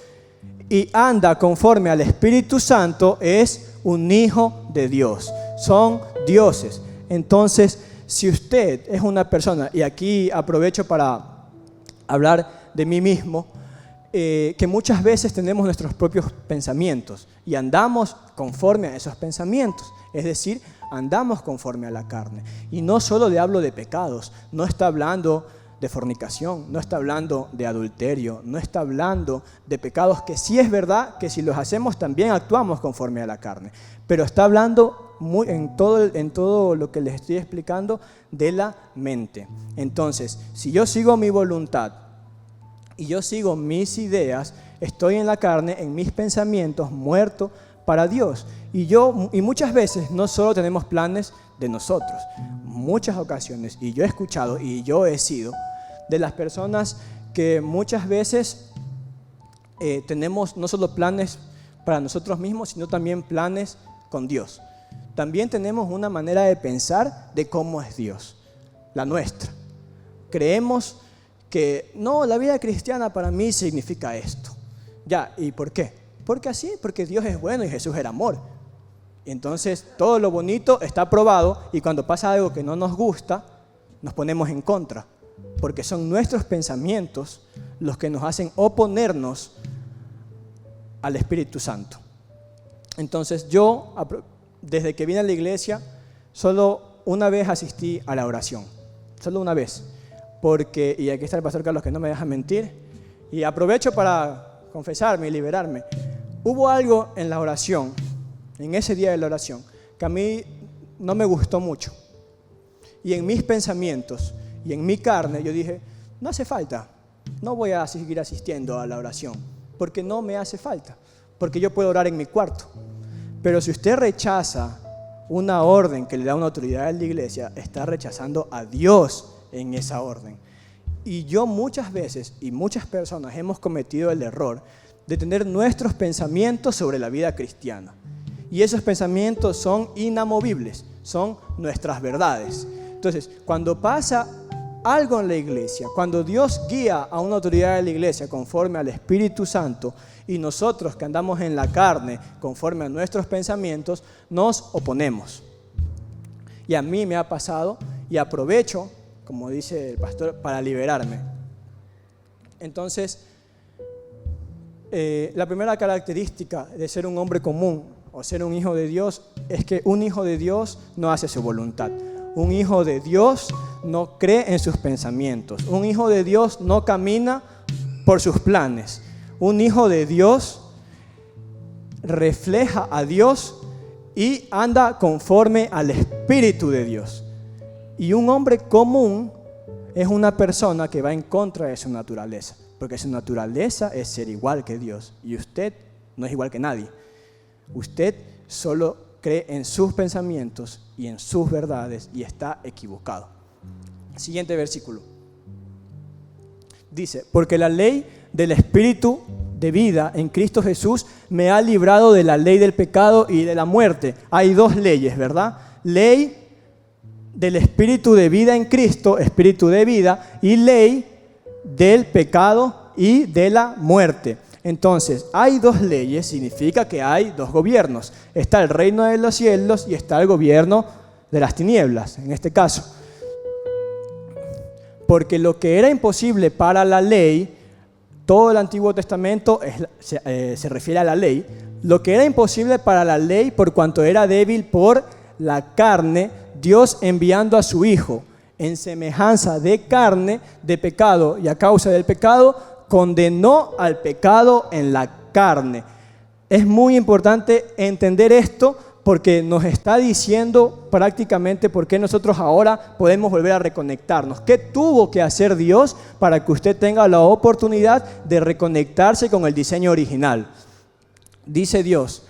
y anda conforme al Espíritu Santo, es un hijo de Dios. Son dioses. Entonces, si usted es una persona, y aquí aprovecho para hablar de mí mismo, que muchas veces tenemos nuestros propios pensamientos y andamos conforme a esos pensamientos, es decir, andamos conforme a la carne. Y no solo le hablo de pecados, no está hablando de fornicación, no está hablando de adulterio, no está hablando de pecados que sí es verdad que si los hacemos también actuamos conforme a la carne, pero está hablando en todo lo que les estoy explicando de la mente. Entonces, si yo sigo mi voluntad y yo sigo mis ideas, estoy en la carne, en mis pensamientos, muerto para Dios. Y muchas veces no solo tenemos planes de nosotros, muchas ocasiones, y yo he escuchado y yo he sido de las personas que muchas veces tenemos no solo planes para nosotros mismos, sino también planes con Dios. También tenemos una manera de pensar de cómo es Dios, la nuestra. Creemos que no, la vida cristiana para mí significa esto. Ya, ¿y por qué? Porque así, porque Dios es bueno y Jesús era amor. Entonces, todo lo bonito está aprobado y cuando pasa algo que no nos gusta, nos ponemos en contra, porque son nuestros pensamientos los que nos hacen oponernos al Espíritu Santo. Entonces, yo, desde que vine a la iglesia, solo una vez asistí a la oración, solo una vez. Porque, y aquí está el pastor Carlos que no me deja mentir, y aprovecho para confesarme y liberarme. Hubo algo en la oración, en ese día de la oración, que a mí no me gustó mucho. Y en mis pensamientos y en mi carne yo dije, no hace falta, no voy a seguir asistiendo a la oración, porque no me hace falta, porque yo puedo orar en mi cuarto. Pero si usted rechaza una orden que le da una autoridad en la iglesia, está rechazando a Dios en esa orden. Y yo muchas veces y muchas personas hemos cometido el error de tener nuestros pensamientos sobre la vida cristiana. Y esos pensamientos son inamovibles, son nuestras verdades. Entonces, cuando pasa algo en la iglesia, cuando Dios guía a una autoridad de la iglesia conforme al Espíritu Santo y nosotros que andamos en la carne conforme a nuestros pensamientos, nos oponemos. Y a mí me ha pasado y aprovecho, como dice el pastor, para liberarme. Entonces, la primera característica de ser un hombre común o ser un hijo de Dios es que un hijo de Dios no hace su voluntad. Un hijo de Dios no cree en sus pensamientos. Un hijo de Dios no camina por sus planes. Un hijo de Dios refleja a Dios y anda conforme al Espíritu de Dios. Y un hombre común es una persona que va en contra de su naturaleza, porque su naturaleza es ser igual que Dios y usted no es igual que nadie. Usted solo cree en sus pensamientos y en sus verdades y está equivocado. Siguiente versículo. Dice, porque la ley del Espíritu de vida en Cristo Jesús me ha librado de la ley del pecado y de la muerte. Hay dos leyes, ¿verdad? Ley del Espíritu de vida en Cristo, Espíritu de vida, y ley del pecado y de la muerte. Entonces, hay dos leyes, significa que hay dos gobiernos. Está el reino de los cielos y está el gobierno de las tinieblas, en este caso. Porque lo que era imposible para la ley, todo el Antiguo Testamento se refiere a la ley, lo que era imposible para la ley por cuanto era débil por la carne, Dios enviando a su Hijo en semejanza de carne, de pecado, y a causa del pecado, condenó al pecado en la carne. Es muy importante entender esto porque nos está diciendo prácticamente por qué nosotros ahora podemos volver a reconectarnos. ¿Qué tuvo que hacer Dios para que usted tenga la oportunidad de reconectarse con el diseño original? Dice Dios,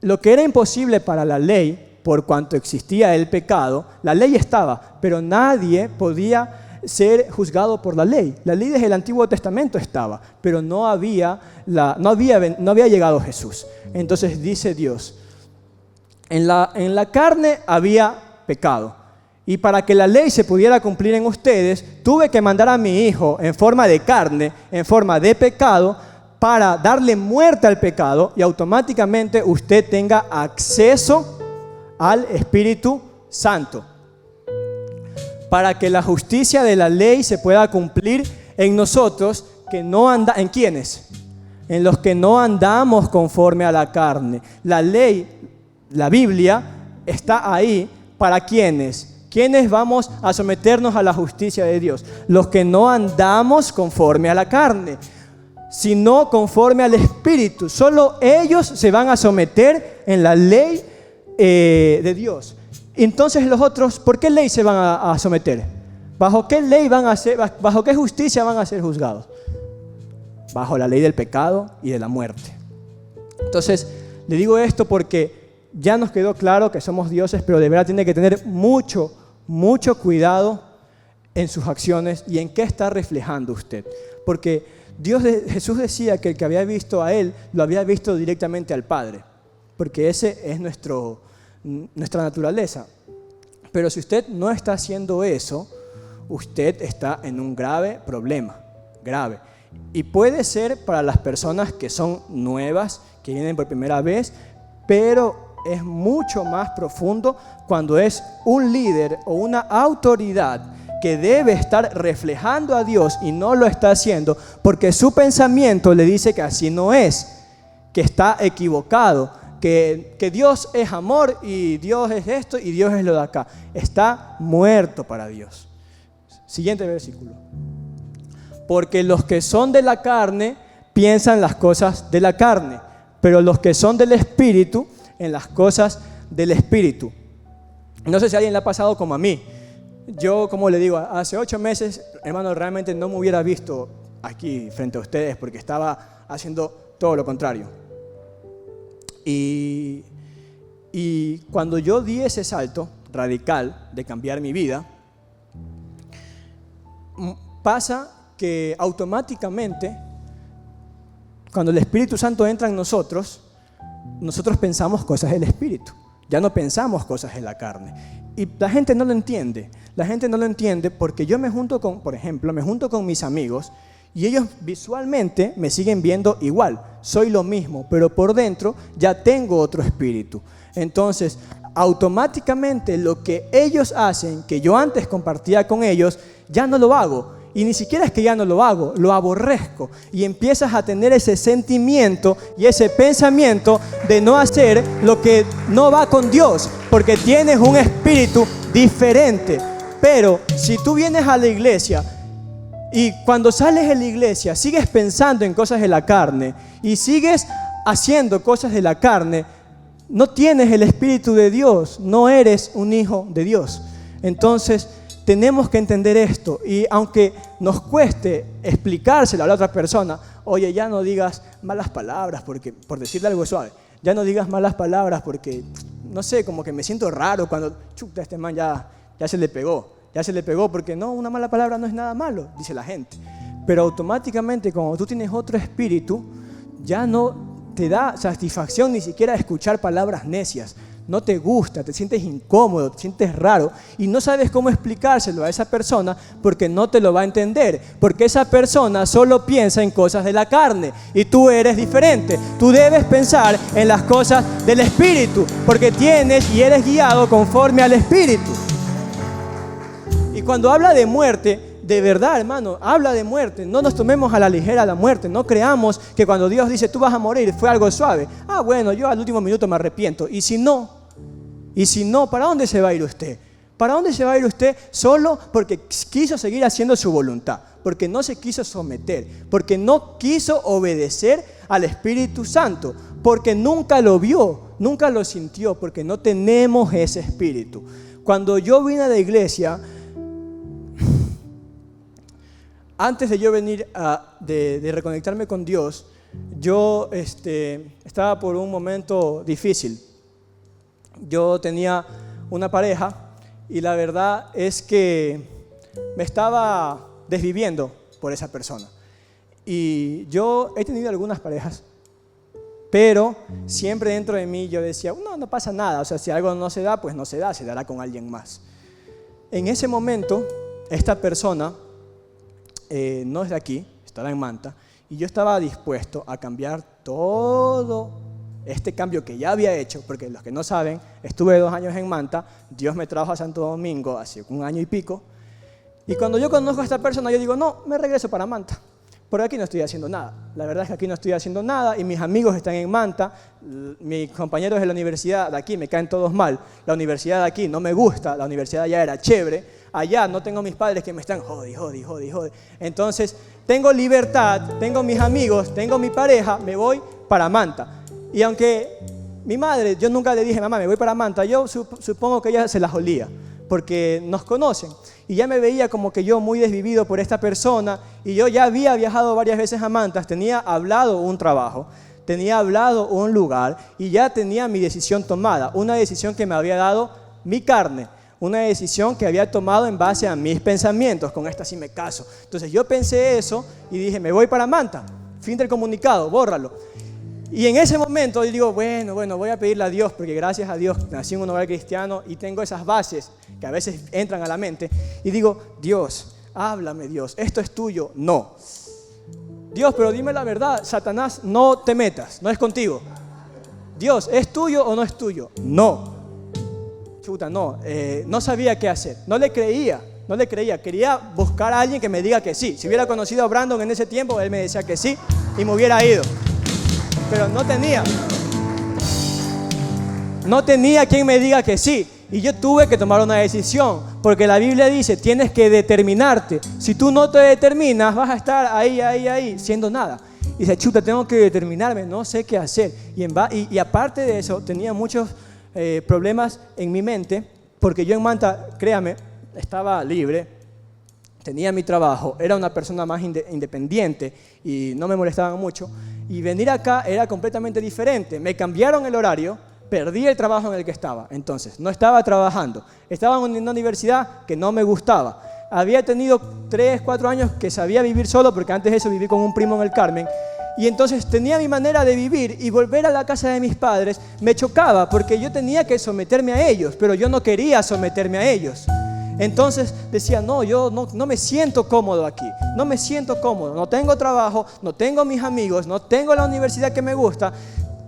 lo que era imposible para la ley, por cuanto existía el pecado, la ley estaba, pero nadie podía ser juzgado por la ley. La ley desde el Antiguo Testamento estaba, pero no había llegado Jesús. Entonces dice Dios, en la carne había pecado, y para que la ley se pudiera cumplir en ustedes, tuve que mandar a mi Hijo en forma de carne, en forma de pecado, para darle muerte al pecado y automáticamente usted tenga acceso al Espíritu Santo. Para que la justicia de la ley se pueda cumplir en nosotros, ¿en quiénes? En los que no andamos conforme a la carne. La ley, la Biblia, está ahí para ¿quiénes? ¿Quiénes vamos a someternos a la justicia de Dios? Los que no andamos conforme a la carne, sino conforme al Espíritu. Solo ellos se van a someter en la ley de Dios. Entonces los otros, ¿por qué ley se van a someter? ¿Bajo qué ley bajo qué justicia van a ser juzgados? Bajo la ley del pecado y de la muerte. Entonces, le digo esto porque ya nos quedó claro que somos dioses, pero de verdad tiene que tener mucho cuidado en sus acciones y en qué está reflejando usted. Porque Jesús decía que el que había visto a Él, lo había visto directamente al Padre. Porque ese es nuestra naturaleza. Pero si usted no está haciendo eso, usted está en un grave problema, grave. Y puede ser para las personas que son nuevas, que vienen por primera vez, pero es mucho más profundo cuando es un líder o una autoridad que debe estar reflejando a Dios y no lo está haciendo porque su pensamiento le dice que así no es, que está equivocado, que Dios es amor y Dios es esto y Dios es lo de acá. Está muerto para Dios. Siguiente versículo. Porque los que son de la carne piensan las cosas de la carne, pero los que son del Espíritu en las cosas del Espíritu. No sé si a alguien le ha pasado como a mí. Yo, como le digo, hace 8 meses, hermano, realmente no me hubiera visto aquí frente a ustedes porque estaba haciendo todo lo contrario. Y cuando yo di ese salto radical de cambiar mi vida, pasa que automáticamente, cuando el Espíritu Santo entra en nosotros pensamos cosas del Espíritu. Ya no pensamos cosas de la carne. Y la gente no lo entiende. La gente no lo entiende porque yo me junto con mis amigos y ellos visualmente me siguen viendo igual. Soy lo mismo, pero por dentro ya tengo otro espíritu. Entonces, automáticamente lo que ellos hacen, que yo antes compartía con ellos, ya no lo hago. Y ni siquiera es que ya no lo hago, lo aborrezco. Y empiezas a tener ese sentimiento y ese pensamiento de no hacer lo que no va con Dios, porque tienes un espíritu diferente. Pero si tú vienes a la iglesia y cuando sales de la iglesia sigues pensando en cosas de la carne y sigues haciendo cosas de la carne, no tienes el Espíritu de Dios, no eres un hijo de Dios. Entonces, tenemos que entender esto y aunque nos cueste explicárselo a la otra persona, oye, ya no digas malas palabras, porque, por decirle algo suave, ya no digas malas palabras porque, no sé, como que me siento raro cuando, chuta, este man ya se le pegó porque no, una mala palabra no es nada malo, dice la gente. Pero automáticamente cuando tú tienes otro espíritu, ya no te da satisfacción ni siquiera escuchar palabras necias. No te gusta, te sientes incómodo, te sientes raro y no sabes cómo explicárselo a esa persona porque no te lo va a entender, porque esa persona solo piensa en cosas de la carne y tú eres diferente. Tú debes pensar en las cosas del Espíritu porque tienes y eres guiado conforme al Espíritu. Y cuando habla de muerte, de verdad, hermano, habla de muerte. No nos tomemos a la ligera la muerte. No creamos que cuando Dios dice tú vas a morir fue algo suave. Ah, bueno, yo al último minuto me arrepiento. Y si no, ¿para dónde se va a ir usted? ¿Para dónde se va a ir usted solo porque quiso seguir haciendo su voluntad? Porque no se quiso someter, porque no quiso obedecer al Espíritu Santo, porque nunca lo vio. nunca lo sintió porque no tenemos ese espíritu. Cuando yo vine a la iglesia, antes de yo venir de reconectarme con Dios, yo estaba por un momento difícil. Yo tenía una pareja y la verdad es que me estaba desviviendo por esa persona. Y yo he tenido algunas parejas, pero siempre dentro de mí yo decía, no pasa nada, o sea, si algo no se da, pues no se da, se dará con alguien más. En ese momento, esta persona no es de aquí, estaba en Manta, y yo estaba dispuesto a cambiar todo este cambio que ya había hecho, porque los que no saben, estuve 2 años en Manta, Dios me trajo a Santo Domingo hace 1 año y pico, y cuando yo conozco a esta persona, yo digo, no, me regreso para Manta. Por aquí no estoy haciendo nada. La verdad es que aquí no estoy haciendo nada y mis amigos están en Manta. Mis compañeros de la universidad de aquí me caen todos mal. La universidad de aquí no me gusta. La universidad allá era chévere. Allá no tengo mis padres que me están jodi. Entonces, tengo libertad, tengo mis amigos, tengo mi pareja, me voy para Manta. Y aunque mi madre, yo nunca le dije, mamá, me voy para Manta, yo supongo que ella se las olía, porque nos conocen. Y ya me veía como que yo muy desvivido por esta persona, y yo ya había viajado varias veces a Manta, tenía hablado un trabajo, tenía hablado un lugar, y ya tenía mi decisión tomada, una decisión que me había dado mi carne, una decisión que había tomado en base a mis pensamientos, con esta sí me caso. Entonces yo pensé eso y dije, me voy para Manta, fin del comunicado, bórralo. Y en ese momento yo digo, bueno, voy a pedirle a Dios, porque gracias a Dios nací en un hogar cristiano y tengo esas bases que a veces entran a la mente. Y digo, Dios, háblame Dios, ¿esto es tuyo? No. Dios, pero dime la verdad, Satanás, no te metas, no es contigo. Dios, ¿es tuyo o no es tuyo? No. Chuta, no, no sabía qué hacer, no le creía, quería buscar a alguien que me diga que sí. Si hubiera conocido a Brandon en ese tiempo, él me decía que sí y me hubiera ido. Pero no tenía quien me diga que sí. Y yo tuve que tomar una decisión, porque la Biblia dice, tienes que determinarte. Si tú no te determinas, vas a estar ahí, siendo nada. Y dice, chuta, tengo que determinarme, no sé qué hacer. Y aparte de eso, tenía muchos problemas en mi mente, porque yo en Manta, créame, estaba libre, tenía mi trabajo, era una persona más independiente y no me molestaban mucho. Y venir acá era completamente diferente. Me cambiaron el horario, perdí el trabajo en el que estaba. Entonces, no estaba trabajando. Estaba en una universidad que no me gustaba. Había tenido 3, 4 años que sabía vivir solo, porque antes de eso viví con un primo en el Carmen. Y entonces tenía mi manera de vivir y volver a la casa de mis padres me chocaba, porque yo tenía que someterme a ellos, pero yo no quería someterme a ellos. Entonces decía, yo no me siento cómodo aquí, no me siento cómodo, no tengo trabajo, no tengo mis amigos, no tengo la universidad que me gusta,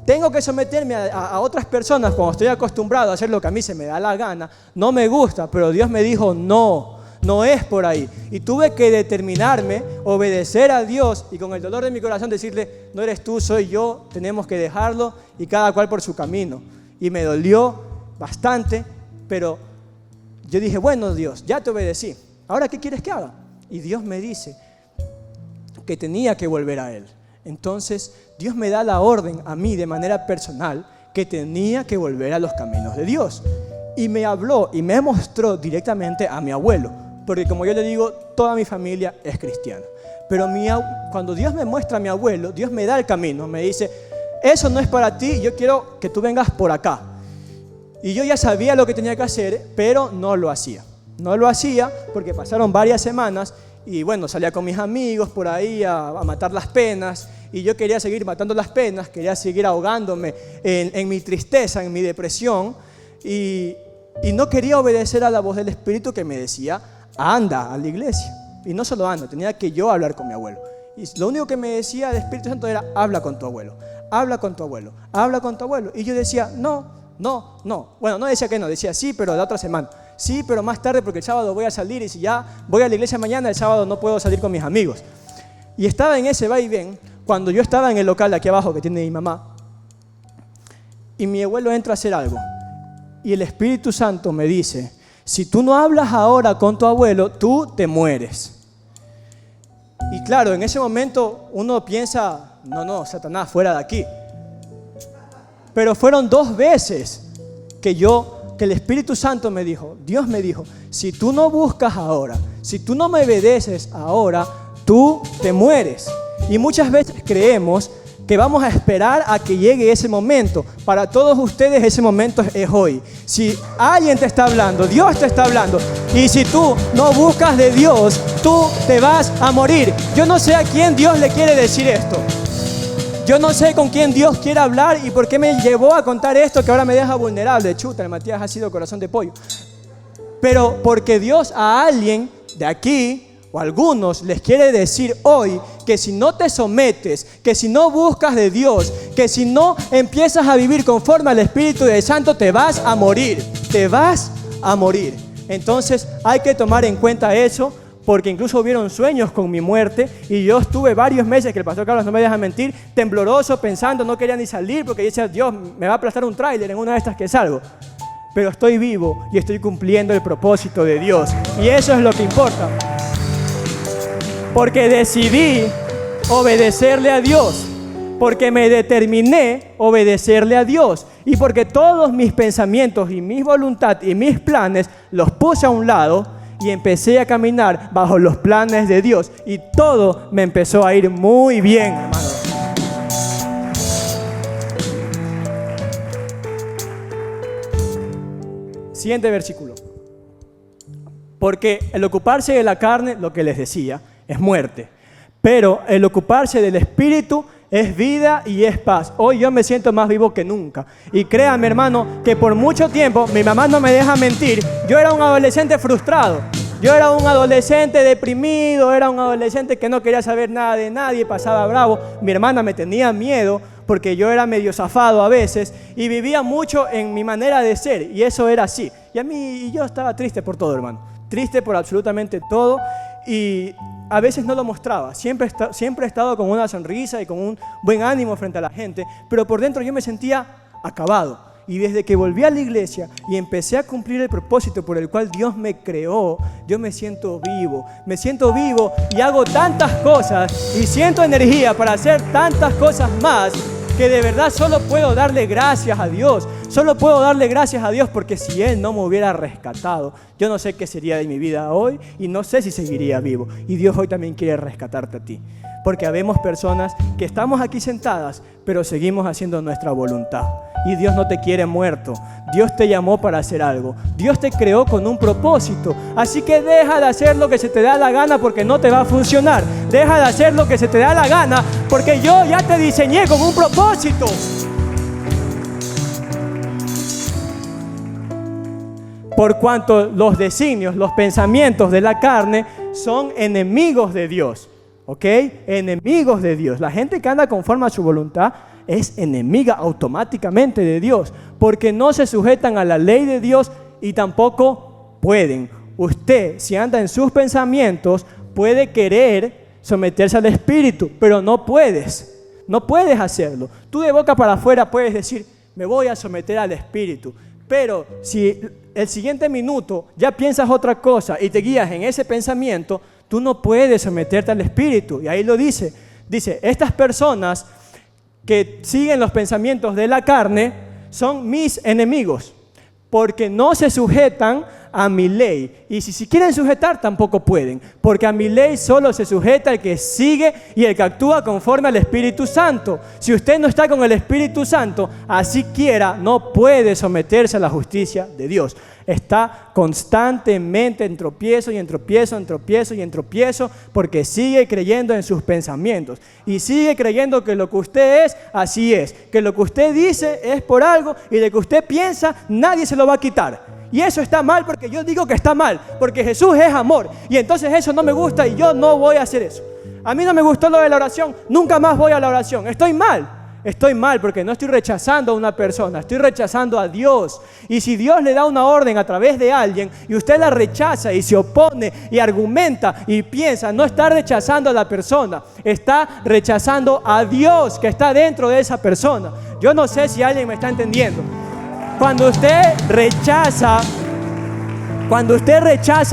tengo que someterme a otras personas cuando estoy acostumbrado a hacer lo que a mí se me da la gana, no me gusta, pero Dios me dijo, no es por ahí. Y tuve que determinarme, obedecer a Dios y con el dolor de mi corazón decirle, no eres tú, soy yo, tenemos que dejarlo y cada cual por su camino. Y me dolió bastante, pero yo dije, bueno Dios, ya te obedecí, ¿ahora qué quieres que haga? Y Dios me dice que tenía que volver a Él. Entonces Dios me da la orden a mí de manera personal que tenía que volver a los caminos de Dios. Y me habló y me mostró directamente a mi abuelo, porque como yo le digo, toda mi familia es cristiana. Pero cuando Dios me muestra a mi abuelo, Dios me da el camino, me dice, eso no es para ti, yo quiero que tú vengas por acá. Y yo ya sabía lo que tenía que hacer, pero no lo hacía. No lo hacía porque pasaron varias semanas y bueno, salía con mis amigos por ahí a matar las penas y yo quería seguir matando las penas, quería seguir ahogándome en mi tristeza, en mi depresión y no quería obedecer a la voz del Espíritu que me decía, anda a la iglesia. Y no solo anda, tenía que yo hablar con mi abuelo. Y lo único que me decía el Espíritu Santo era, habla con tu abuelo, habla con tu abuelo, habla con tu abuelo. Y yo decía, no. Bueno, no decía que no, decía sí, pero la otra semana. Sí, pero más tarde porque el sábado voy a salir y si ya voy a la iglesia mañana, el sábado no puedo salir con mis amigos. Y estaba en ese va y ven cuando yo estaba en el local de aquí abajo que tiene mi mamá y mi abuelo entra a hacer algo. Y el Espíritu Santo me dice, si tú no hablas ahora con tu abuelo, tú te mueres. Y claro, en ese momento uno piensa, no, Satanás, fuera de aquí. pero fueron 2 veces que el Espíritu Santo me dijo, Dios me dijo, si tú no buscas ahora, si tú no me obedeces ahora, tú te mueres. Y muchas veces creemos que vamos a esperar a que llegue ese momento. Para todos ustedes ese momento es hoy. Si alguien te está hablando, Dios te está hablando, y si tú no buscas de Dios, tú te vas a morir. Yo no sé a quién Dios le quiere decir esto. Yo no sé con quién Dios quiere hablar y por qué me llevó a contar esto que ahora me deja vulnerable. Chuta, el Matías ha sido corazón de pollo. Pero porque Dios a alguien de aquí o a algunos les quiere decir hoy que si no te sometes, que si no buscas de Dios, que si no empiezas a vivir conforme al Espíritu del Santo, te vas a morir. Te vas a morir. Entonces hay que tomar en cuenta eso, porque incluso hubieron sueños con mi muerte y yo estuve varios meses, que el pastor Carlos no me deja mentir, tembloroso, pensando, no quería ni salir porque decía, Dios, me va a aplastar un tráiler en una de estas que salgo. Pero estoy vivo y estoy cumpliendo el propósito de Dios y eso es lo que importa. Porque decidí obedecerle a Dios, porque me determiné obedecerle a Dios y porque todos mis pensamientos y mi voluntad y mis planes los puse a un lado y empecé a caminar bajo los planes de Dios y todo me empezó a ir muy bien, hermano. Siguiente versículo. Porque el ocuparse de la carne, lo que les decía, es muerte. Pero el ocuparse del Espíritu es vida y es paz. Hoy yo me siento más vivo que nunca. Y créanme, hermano, que por mucho tiempo, mi mamá no me deja mentir, yo era un adolescente frustrado. Yo era un adolescente deprimido, era un adolescente que no quería saber nada de nadie, pasaba bravo. Mi hermana me tenía miedo porque yo era medio zafado a veces y vivía mucho en mi manera de ser y eso era así. Y yo estaba triste por todo, hermano. Triste por absolutamente todo y a veces no lo mostraba. Siempre he estado con una sonrisa y con un buen ánimo frente a la gente, pero por dentro yo me sentía acabado. Y desde que volví a la iglesia y empecé a cumplir el propósito por el cual Dios me creó, yo me siento vivo y hago tantas cosas y siento energía para hacer tantas cosas más que de verdad solo puedo darle gracias a Dios. Solo puedo darle gracias a Dios porque si Él no me hubiera rescatado, yo no sé qué sería de mi vida hoy y no sé si seguiría vivo. Y Dios hoy también quiere rescatarte a ti. Porque habemos personas que estamos aquí sentadas, pero seguimos haciendo nuestra voluntad. Y Dios no te quiere muerto. Dios te llamó para hacer algo. Dios te creó con un propósito. Así que deja de hacer lo que se te da la gana porque no te va a funcionar. Deja de hacer lo que se te da la gana porque yo ya te diseñé con un propósito. Por cuanto los designios, los pensamientos de la carne son enemigos de Dios. ¿Ok? Enemigos de Dios. La gente que anda conforme a su voluntad es enemiga automáticamente de Dios, porque no se sujetan a la ley de Dios y tampoco pueden. Usted, si anda en sus pensamientos, puede querer someterse al Espíritu, pero no puedes. No puedes hacerlo. Tú de boca para afuera puedes decir, me voy a someter al Espíritu. Pero si el siguiente minuto ya piensas otra cosa y te guías en ese pensamiento, tú no puedes someterte al Espíritu. Y ahí lo dice. Dice, estas personas que siguen los pensamientos de la carne son mis enemigos, porque no se sujetan a mi ley. Y si quieren sujetar, tampoco pueden, porque a mi ley solo se sujeta el que sigue y el que actúa conforme al Espíritu Santo. Si usted no está con el Espíritu Santo, así quiera, no puede someterse a la justicia de Dios. Está constantemente en tropiezo y en tropiezo, en tropiezo y en tropiezo, porque sigue creyendo en sus pensamientos y sigue creyendo que lo que usted es, así es, que lo que usted dice es por algo y de que usted piensa, nadie se lo va a quitar. Y eso está mal porque yo digo que está mal, porque Jesús es amor y entonces eso no me gusta y yo no voy a hacer eso. A mí no me gustó lo de la oración, nunca más voy a la oración. Estoy mal porque no estoy rechazando a una persona, estoy rechazando a Dios. Y si Dios le da una orden a través de alguien y usted la rechaza y se opone y argumenta y piensa, no está rechazando a la persona, está rechazando a Dios que está dentro de esa persona. Yo no sé si alguien me está entendiendo. Cuando usted rechaza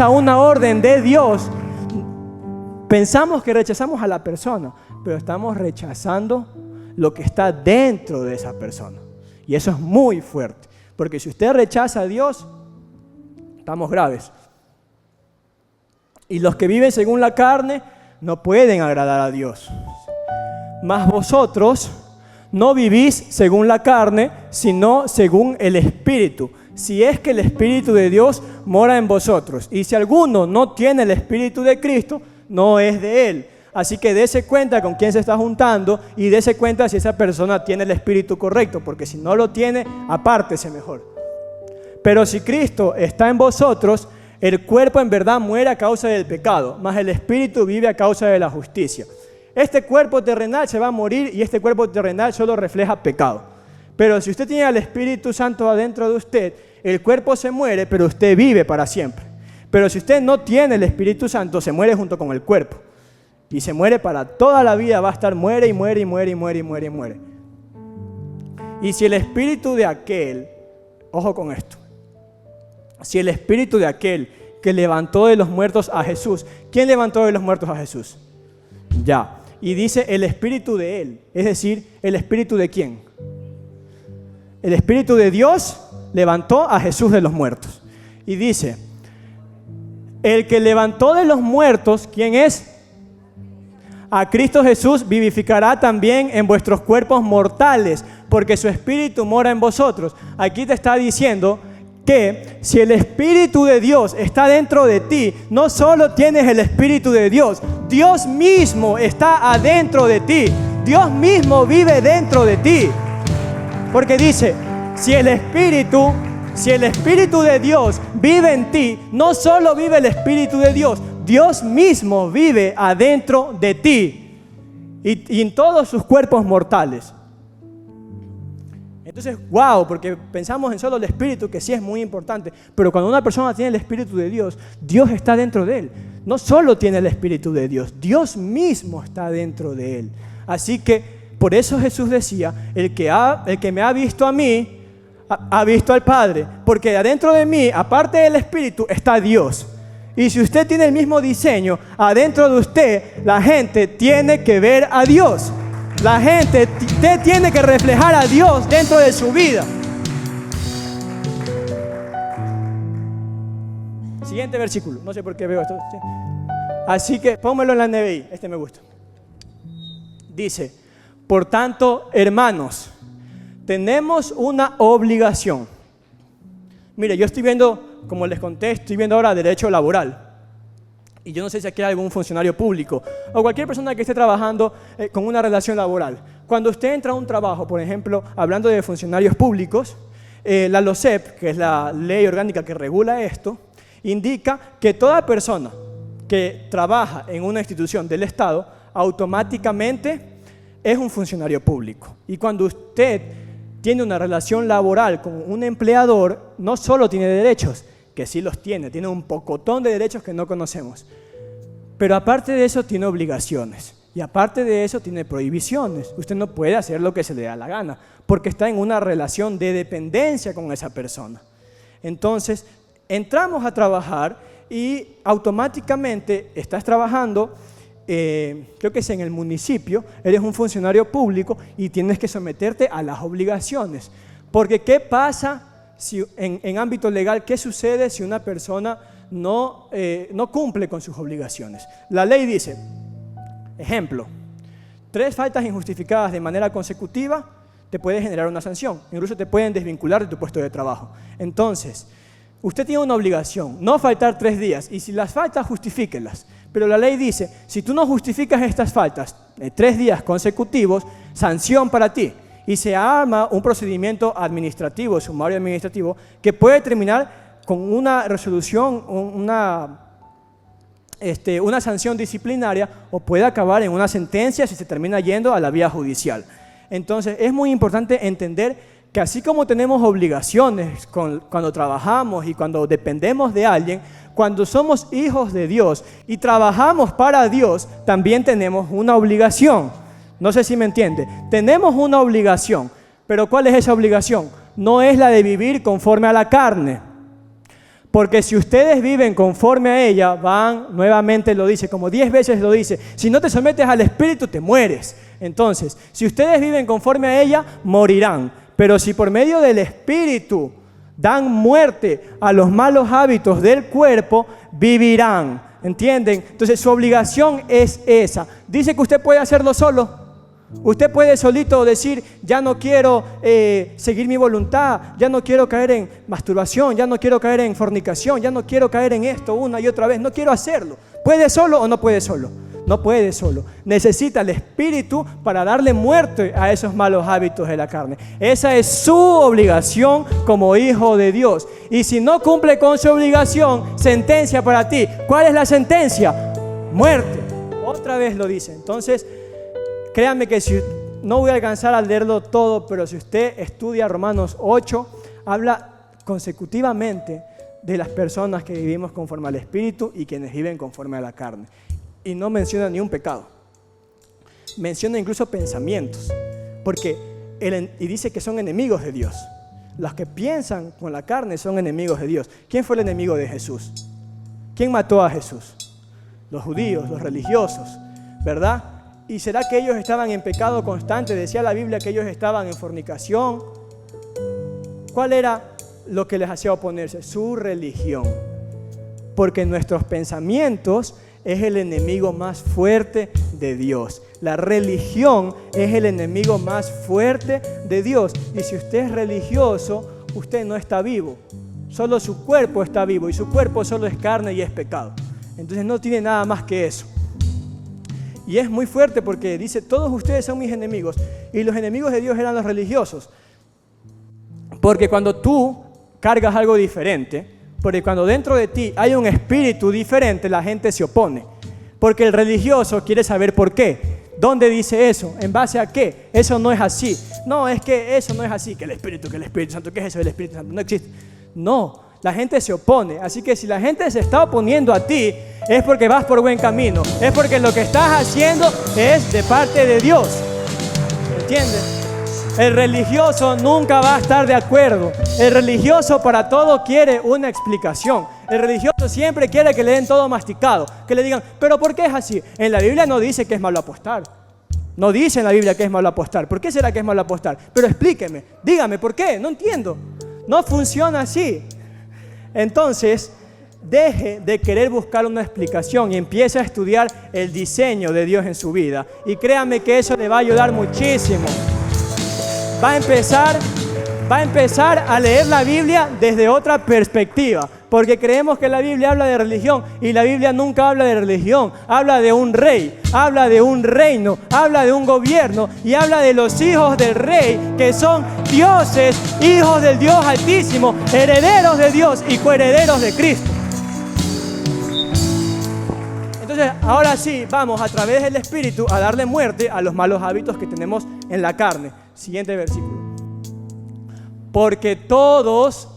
una orden de Dios, pensamos que rechazamos a la persona, pero estamos rechazando lo que está dentro de esa persona. Y eso es muy fuerte, porque si usted rechaza a Dios, estamos graves. Y los que viven según la carne no pueden agradar a Dios. Mas vosotros no vivís según la carne, sino según el Espíritu. Si es que el Espíritu de Dios mora en vosotros. Y si alguno no tiene el Espíritu de Cristo, no es de Él. Así que dése cuenta con quién se está juntando y dése cuenta si esa persona tiene el Espíritu correcto, porque si no lo tiene, apártese mejor. Pero si Cristo está en vosotros, el cuerpo en verdad muere a causa del pecado, mas el Espíritu vive a causa de la justicia. Este cuerpo terrenal se va a morir y este cuerpo terrenal solo refleja pecado. Pero si usted tiene al Espíritu Santo adentro de usted, el cuerpo se muere, pero usted vive para siempre. Pero si usted no tiene el Espíritu Santo, se muere junto con el cuerpo. Y se muere para toda la vida, va a estar muere y muere y muere y muere y muere y muere. Y si el espíritu de aquel, ojo con esto, si el espíritu de aquel que levantó de los muertos a Jesús, ¿quién levantó de los muertos a Jesús? Ya. Y dice el espíritu de él, es decir, ¿el espíritu de quién? El espíritu de Dios levantó a Jesús de los muertos. Y dice, el que levantó de los muertos, ¿quién es? A Cristo Jesús vivificará también en vuestros cuerpos mortales, porque su espíritu mora en vosotros. Aquí te está diciendo que si el Espíritu de Dios está dentro de ti, no solo tienes el Espíritu de Dios, Dios mismo está adentro de ti. Dios mismo vive dentro de ti. Porque dice, si el Espíritu de Dios vive en ti, no solo vive el Espíritu de Dios, Dios mismo vive adentro de ti y en todos sus cuerpos mortales. Entonces, wow, porque pensamos en solo el Espíritu, que sí es muy importante, pero cuando una persona tiene el Espíritu de Dios, Dios está dentro de él. No solo tiene el Espíritu de Dios, Dios mismo está dentro de él. Así que, por eso Jesús decía, el que me ha visto a mí, ha visto al Padre, porque adentro de mí, aparte del Espíritu, está Dios. Y si usted tiene el mismo diseño, adentro de usted, la gente tiene que ver a Dios. Usted tiene que reflejar a Dios dentro de su vida. Siguiente versículo. No sé por qué veo esto. Así que pónmelo en la NBI. Este me gusta. Dice, por tanto, hermanos, tenemos una obligación. Mire, yo estoy viendo, como les conté, estoy viendo ahora derecho laboral. Y yo no sé si aquí hay algún funcionario público o cualquier persona que esté trabajando con una relación laboral. Cuando usted entra a un trabajo, por ejemplo, hablando de funcionarios públicos, la LOCEP, que es la ley orgánica que regula esto, indica que toda persona que trabaja en una institución del Estado automáticamente es un funcionario público. Y cuando usted tiene una relación laboral con un empleador, no solo tiene derechos, que sí los tiene un pocotón de derechos que no conocemos, pero aparte de eso tiene obligaciones, y aparte de eso tiene prohibiciones. Usted no puede hacer lo que se le da la gana, porque está en una relación de dependencia con esa persona. Entonces, entramos a trabajar y automáticamente estás trabajando, creo que es en el municipio, eres un funcionario público y tienes que someterte a las obligaciones. Porque ¿qué pasa si en ámbito legal? ¿Qué sucede si una persona no cumple con sus obligaciones? La ley dice, ejemplo, 3 faltas injustificadas de manera consecutiva te puede generar una sanción, incluso te pueden desvincular de tu puesto de trabajo. Entonces, usted tiene una obligación, no faltar 3 días, y si las faltas, justifíquelas. Pero la ley dice, si tú no justificas estas faltas 3 días consecutivos, sanción para ti. Y se arma un procedimiento administrativo, sumario administrativo, que puede terminar con una resolución, una sanción disciplinaria, o puede acabar en una sentencia si se termina yendo a la vía judicial. Entonces, es muy importante entender que así como tenemos obligaciones cuando trabajamos y cuando dependemos de alguien, cuando somos hijos de Dios y trabajamos para Dios, también tenemos una obligación. No sé si me entiende. Tenemos una obligación, pero ¿cuál es esa obligación? No es la de vivir conforme a la carne. Porque si ustedes viven conforme a ella, nuevamente lo dice, como 10 veces lo dice, si no te sometes al Espíritu, te mueres. Entonces, si ustedes viven conforme a ella, morirán. Pero si por medio del Espíritu dan muerte a los malos hábitos del cuerpo, vivirán. ¿Entienden? Entonces su obligación es esa. Dice que usted puede hacerlo solo. Usted puede solito decir, ya no quiero seguir mi voluntad, ya no quiero caer en masturbación, ya no quiero caer en fornicación, ya no quiero caer en esto una y otra vez, no quiero hacerlo. ¿Puede solo o no puede solo? No puede solo. Necesita el Espíritu para darle muerte a esos malos hábitos de la carne. Esa es su obligación como hijo de Dios. Y si no cumple con su obligación, sentencia para ti. ¿Cuál es la sentencia? Muerte. Otra vez lo dice. Entonces, créanme que no voy a alcanzar a leerlo todo, pero si usted estudia Romanos 8, habla consecutivamente de las personas que vivimos conforme al Espíritu y quienes viven conforme a la carne. Y no menciona ni un pecado. Menciona incluso pensamientos. Y dice que son enemigos de Dios. Los que piensan con la carne son enemigos de Dios. ¿Quién fue el enemigo de Jesús? ¿Quién mató a Jesús? Los judíos, los religiosos, ¿verdad? ¿Y será que ellos estaban en pecado constante? Decía la Biblia que ellos estaban en fornicación. ¿Cuál era lo que les hacía oponerse? Su religión. Porque nuestros pensamientos es el enemigo más fuerte de Dios. La religión es el enemigo más fuerte de Dios. Y si usted es religioso, usted no está vivo. Solo su cuerpo está vivo y su cuerpo solo es carne y es pecado. Entonces no tiene nada más que eso. Y es muy fuerte porque dice, todos ustedes son mis enemigos. Y los enemigos de Dios eran los religiosos. Porque cuando tú cargas algo diferente, porque cuando dentro de ti hay un espíritu diferente, la gente se opone. Porque el religioso quiere saber por qué. ¿Dónde dice eso? ¿En base a qué? Eso no es así. No, es que eso no es así. Que el Espíritu Santo, ¿qué es eso del Espíritu Santo? No existe. No, la gente se opone. Así que si la gente se está oponiendo a ti, es porque vas por buen camino. Es porque lo que estás haciendo es de parte de Dios. ¿Entiendes? El religioso nunca va a estar de acuerdo. El religioso para todo quiere una explicación. El religioso siempre quiere que le den todo masticado. Que le digan, ¿pero por qué es así? En la Biblia no dice que es malo apostar. No dice en la Biblia que es malo apostar. ¿Por qué será que es malo apostar? Pero explíqueme, dígame, ¿por qué? No entiendo. No funciona así. Entonces, deje de querer buscar una explicación y empiece a estudiar el diseño de Dios en su vida. Y créame que eso le va a ayudar muchísimo. Va a empezar a leer la Biblia desde otra perspectiva, porque creemos que la Biblia habla de religión y la Biblia nunca habla de religión, habla de un rey, habla de un reino, habla de un gobierno y habla de los hijos del rey que son dioses, hijos del Dios Altísimo, herederos de Dios y coherederos de Cristo. Entonces, ahora sí, vamos a través del Espíritu a darle muerte a los malos hábitos que tenemos en la carne. Siguiente versículo. Porque todos,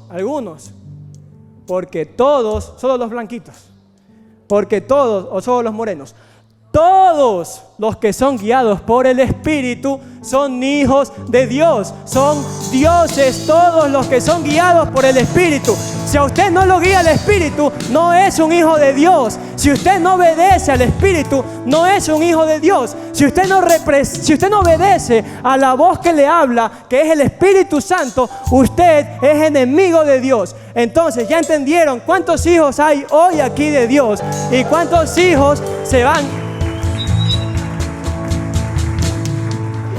solo los blanquitos, porque todos, o solo los morenos, todos los que son guiados por el Espíritu son hijos de Dios, son dioses, todos los que son guiados por el Espíritu. Si a usted no lo guía el Espíritu, no es un hijo de Dios. Si usted no obedece al Espíritu, no es un hijo de Dios. Si usted no obedece a la voz que le habla, que es el Espíritu Santo, usted es enemigo de Dios. Entonces, ¿ya entendieron cuántos hijos hay hoy aquí de Dios? ¿Y cuántos hijos se van?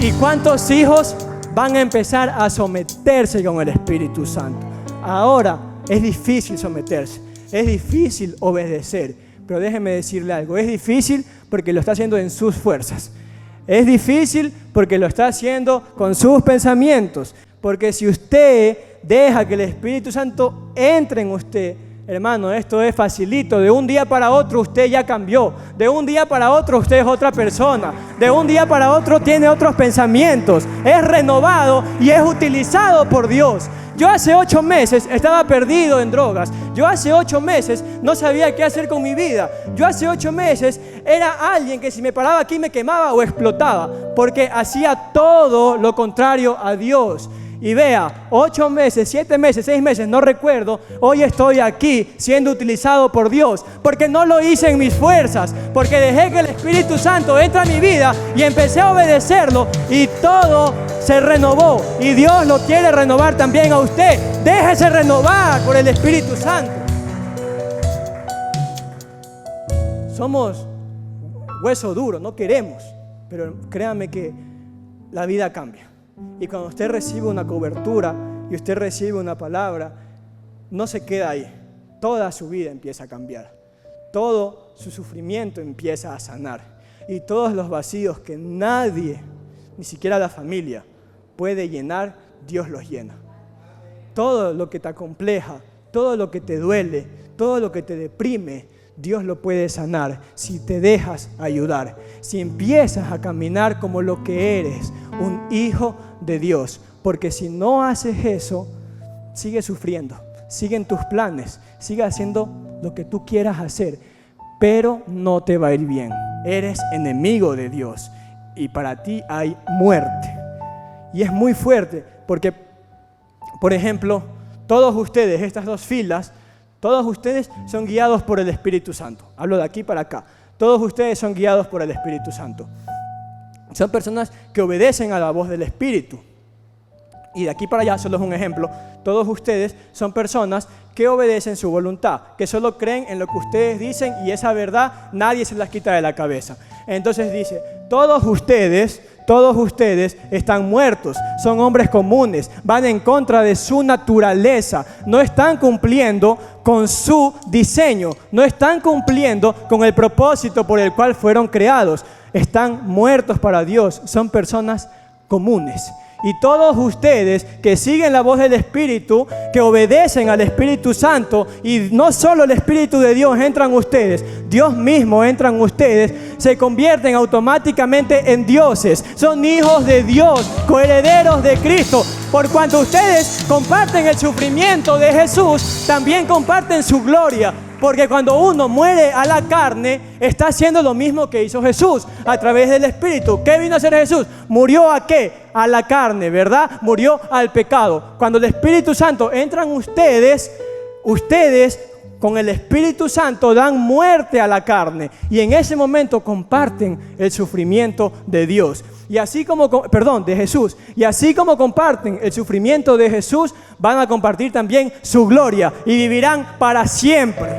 ¿Y cuántos hijos van a empezar a someterse con el Espíritu Santo? Ahora es difícil someterse, es difícil obedecer, pero déjeme decirle algo, es difícil porque lo está haciendo en sus fuerzas, es difícil porque lo está haciendo con sus pensamientos, porque si usted deja que el Espíritu Santo entre en usted, hermano, esto es facilito. De un día para otro usted ya cambió. De un día para otro usted es otra persona. De un día para otro tiene otros pensamientos. Es renovado y es utilizado por Dios. Yo hace 8 meses estaba perdido en drogas. Yo hace 8 meses no sabía qué hacer con mi vida. Yo hace 8 meses era alguien que si me paraba aquí me quemaba o explotaba. Porque hacía todo lo contrario a Dios. y vea, 8 meses, 7 meses, 6 meses, no recuerdo, hoy estoy aquí siendo utilizado por Dios, porque no lo hice en mis fuerzas, porque dejé que el Espíritu Santo entre a mi vida y empecé a obedecerlo y todo se renovó, y Dios lo quiere renovar también a usted. Déjese renovar por el Espíritu Santo. Somos hueso duro, no queremos, pero créanme que la vida cambia. Y cuando usted recibe una cobertura y usted recibe una palabra, no se queda ahí. Toda su vida empieza a cambiar. Todo su sufrimiento empieza a sanar. Y todos los vacíos que nadie, ni siquiera la familia, puede llenar, Dios los llena. Todo lo que te acompleja, todo lo que te duele, todo lo que te deprime, Dios lo puede sanar si te dejas ayudar, si empiezas a caminar como lo que eres, un hijo de Dios. Porque si no haces eso, sigue sufriendo, sigue en tus planes, sigue haciendo lo que tú quieras hacer, pero no te va a ir bien. Eres enemigo de Dios y para ti hay muerte. Y es muy fuerte porque, por ejemplo, todos ustedes, estas 2 filas, todos ustedes son guiados por el Espíritu Santo. Hablo de aquí para acá. Todos ustedes son guiados por el Espíritu Santo. Son personas que obedecen a la voz del Espíritu. Y de aquí para allá, solo es un ejemplo, todos ustedes son personas que obedecen su voluntad, que solo creen en lo que ustedes dicen y esa verdad nadie se las quita de la cabeza. Entonces dice, todos ustedes están muertos, son hombres comunes, van en contra de su naturaleza, no están cumpliendo con su diseño, no están cumpliendo con el propósito por el cual fueron creados, están muertos para Dios, son personas comunes. Y todos ustedes que siguen la voz del Espíritu, que obedecen al Espíritu Santo, y no solo el Espíritu de Dios entra en ustedes, Dios mismo entra en ustedes, se convierten automáticamente en dioses. Son hijos de Dios, coherederos de Cristo. Por cuanto ustedes comparten el sufrimiento de Jesús, también comparten su gloria. Porque cuando uno muere a la carne, está haciendo lo mismo que hizo Jesús a través del Espíritu. ¿Qué vino a hacer Jesús? ¿Murió a qué? A la carne, ¿verdad? Murió al pecado. Cuando el Espíritu Santo entra en ustedes con el Espíritu Santo dan muerte a la carne. Y en ese momento comparten el sufrimiento de Dios. De Jesús. Y así como comparten el sufrimiento de Jesús, van a compartir también su gloria y vivirán para siempre.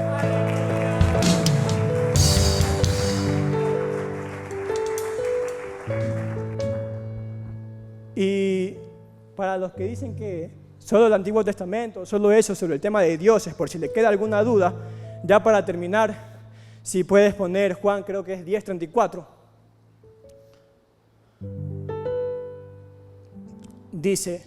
Y para los que dicen que solo el Antiguo Testamento, solo eso sobre el tema de dioses, por si le queda alguna duda, ya para terminar, si puedes poner Juan, creo que es 10:34. Dice,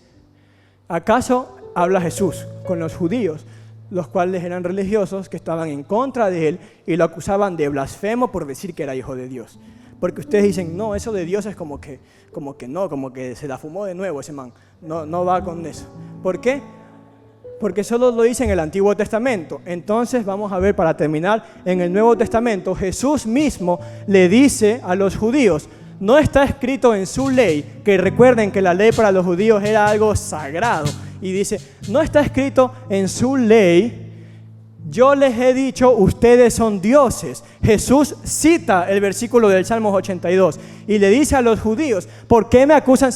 ¿acaso habla Jesús con los judíos, los cuales eran religiosos, que estaban en contra de él y lo acusaban de blasfemo por decir que era hijo de Dios? Porque ustedes dicen, no, eso de Dios es como que se la fumó de nuevo ese man. No va con eso. ¿Por qué? Porque solo lo dice en el Antiguo Testamento. Entonces vamos a ver, para terminar, en el Nuevo Testamento, Jesús mismo le dice a los judíos, no está escrito en su ley, que recuerden que la ley para los judíos era algo sagrado, y dice, no está escrito en su ley, yo les he dicho, ustedes son dioses. Jesús cita el versículo del Salmo 82 y le dice a los judíos, ¿por qué me acusan?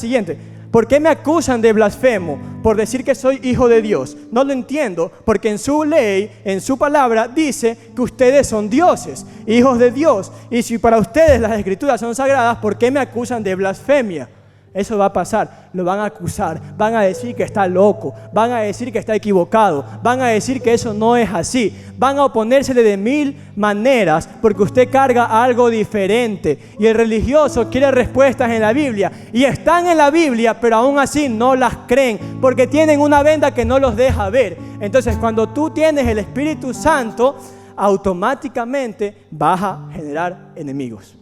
¿Por qué me acusan de blasfemo por decir que soy hijo de Dios? No lo entiendo, porque en su ley, en su palabra, dice que ustedes son dioses, hijos de Dios. Y si para ustedes las escrituras son sagradas, ¿por qué me acusan de blasfemia? Eso va a pasar, lo van a acusar, van a decir que está loco, van a decir que está equivocado, van a decir que eso no es así, van a oponérsele de 1000 maneras porque usted carga algo diferente. Y el religioso quiere respuestas en la Biblia y están en la Biblia, pero aún así no las creen porque tienen una venda que no los deja ver. Entonces, cuando tú tienes el Espíritu Santo, automáticamente vas a generar enemigos.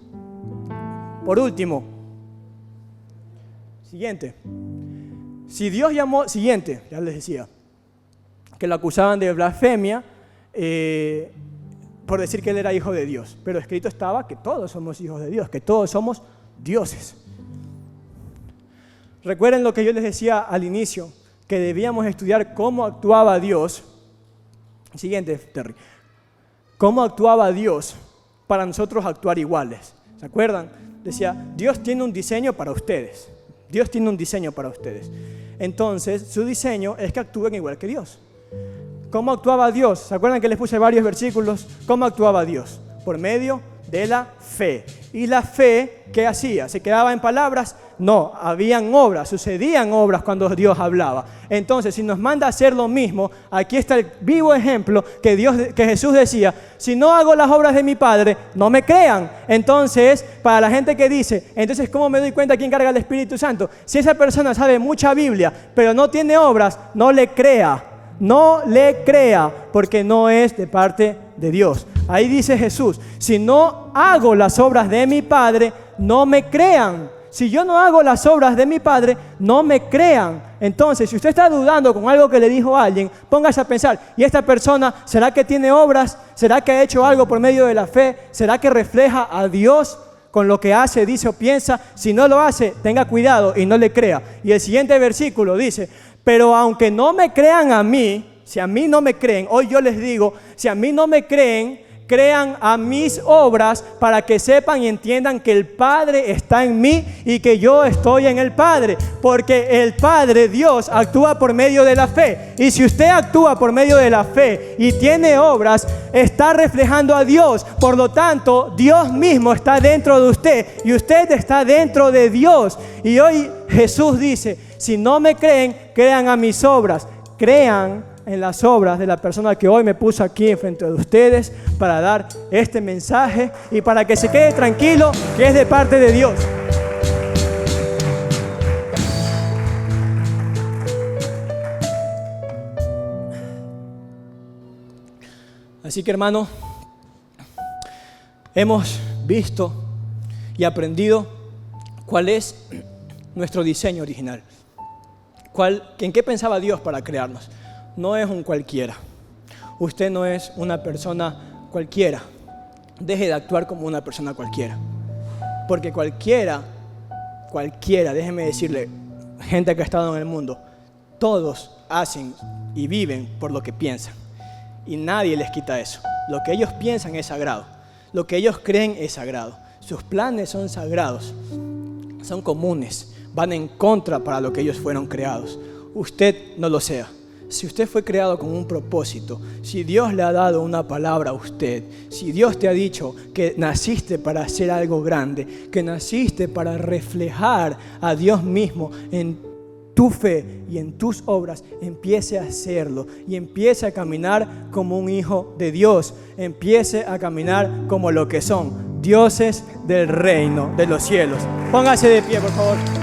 Por último, si Dios llamó, ya les decía, que lo acusaban de blasfemia por decir que él era hijo de Dios, pero escrito estaba que todos somos hijos de Dios, que todos somos dioses. recuerden lo que yo les decía al inicio, que debíamos estudiar cómo actuaba Dios. Siguiente, Terry. ¿Cómo actuaba Dios para nosotros actuar iguales? ¿Se acuerdan? Decía, Dios tiene un diseño para ustedes. Dios tiene un diseño para ustedes. Entonces, su diseño es que actúen igual que Dios. ¿Cómo actuaba Dios? ¿Se acuerdan que les puse varios versículos? ¿Cómo actuaba Dios? Por medio de la fe. ¿Y la fe qué hacía? ¿Se quedaba en palabras? No, habían obras, sucedían obras cuando Dios hablaba. Entonces, si nos manda a hacer lo mismo, aquí está el vivo ejemplo que Jesús decía, si no hago las obras de mi Padre, no me crean. Entonces, para la gente que dice, entonces, ¿cómo me doy cuenta quién carga el Espíritu Santo? Si esa persona sabe mucha Biblia, pero no tiene obras, no le crea. No le crea, porque no es de parte de Dios. Ahí dice Jesús, si no hago las obras de mi Padre, no me crean. Si yo no hago las obras de mi Padre, no me crean. Entonces, si usted está dudando con algo que le dijo alguien, póngase a pensar, ¿y esta persona será que tiene obras? ¿Será que ha hecho algo por medio de la fe? ¿Será que refleja a Dios con lo que hace, dice o piensa? Si no lo hace, tenga cuidado y no le crea. Y el siguiente versículo dice, pero aunque no me crean a mí, si a mí no me creen, hoy yo les digo, si a mí no me creen, crean a mis obras para que sepan y entiendan que el Padre está en mí y que yo estoy en el Padre. Porque el Padre, Dios, actúa por medio de la fe. Y si usted actúa por medio de la fe y tiene obras, está reflejando a Dios. Por lo tanto, Dios mismo está dentro de usted y usted está dentro de Dios. Y hoy Jesús dice, si no me creen, crean a mis obras. Crean en las obras de la persona que hoy me puso aquí enfrente de ustedes para dar este mensaje y para que se quede tranquilo que es de parte de Dios. Así que, hermano, hemos visto y aprendido cuál es nuestro diseño original. ¿En qué pensaba Dios para crearnos? No es un cualquiera. Usted no es una persona cualquiera. Deje de actuar como una persona cualquiera. Porque cualquiera, déjeme decirle, gente que ha estado en el mundo, todos hacen y viven por lo que piensan. Y nadie les quita eso. Lo que ellos piensan es sagrado. Lo que ellos creen es sagrado. Sus planes son sagrados. Son comunes. Van en contra para lo que ellos fueron creados. Usted no lo sea. Si usted fue creado con un propósito, si Dios le ha dado una palabra a usted, si Dios te ha dicho que naciste para hacer algo grande, que naciste para reflejar a Dios mismo en tu fe y en tus obras, empiece a hacerlo y empiece a caminar como un hijo de Dios. Empiece a caminar como lo que son, dioses del reino de los cielos. Póngase de pie, por favor.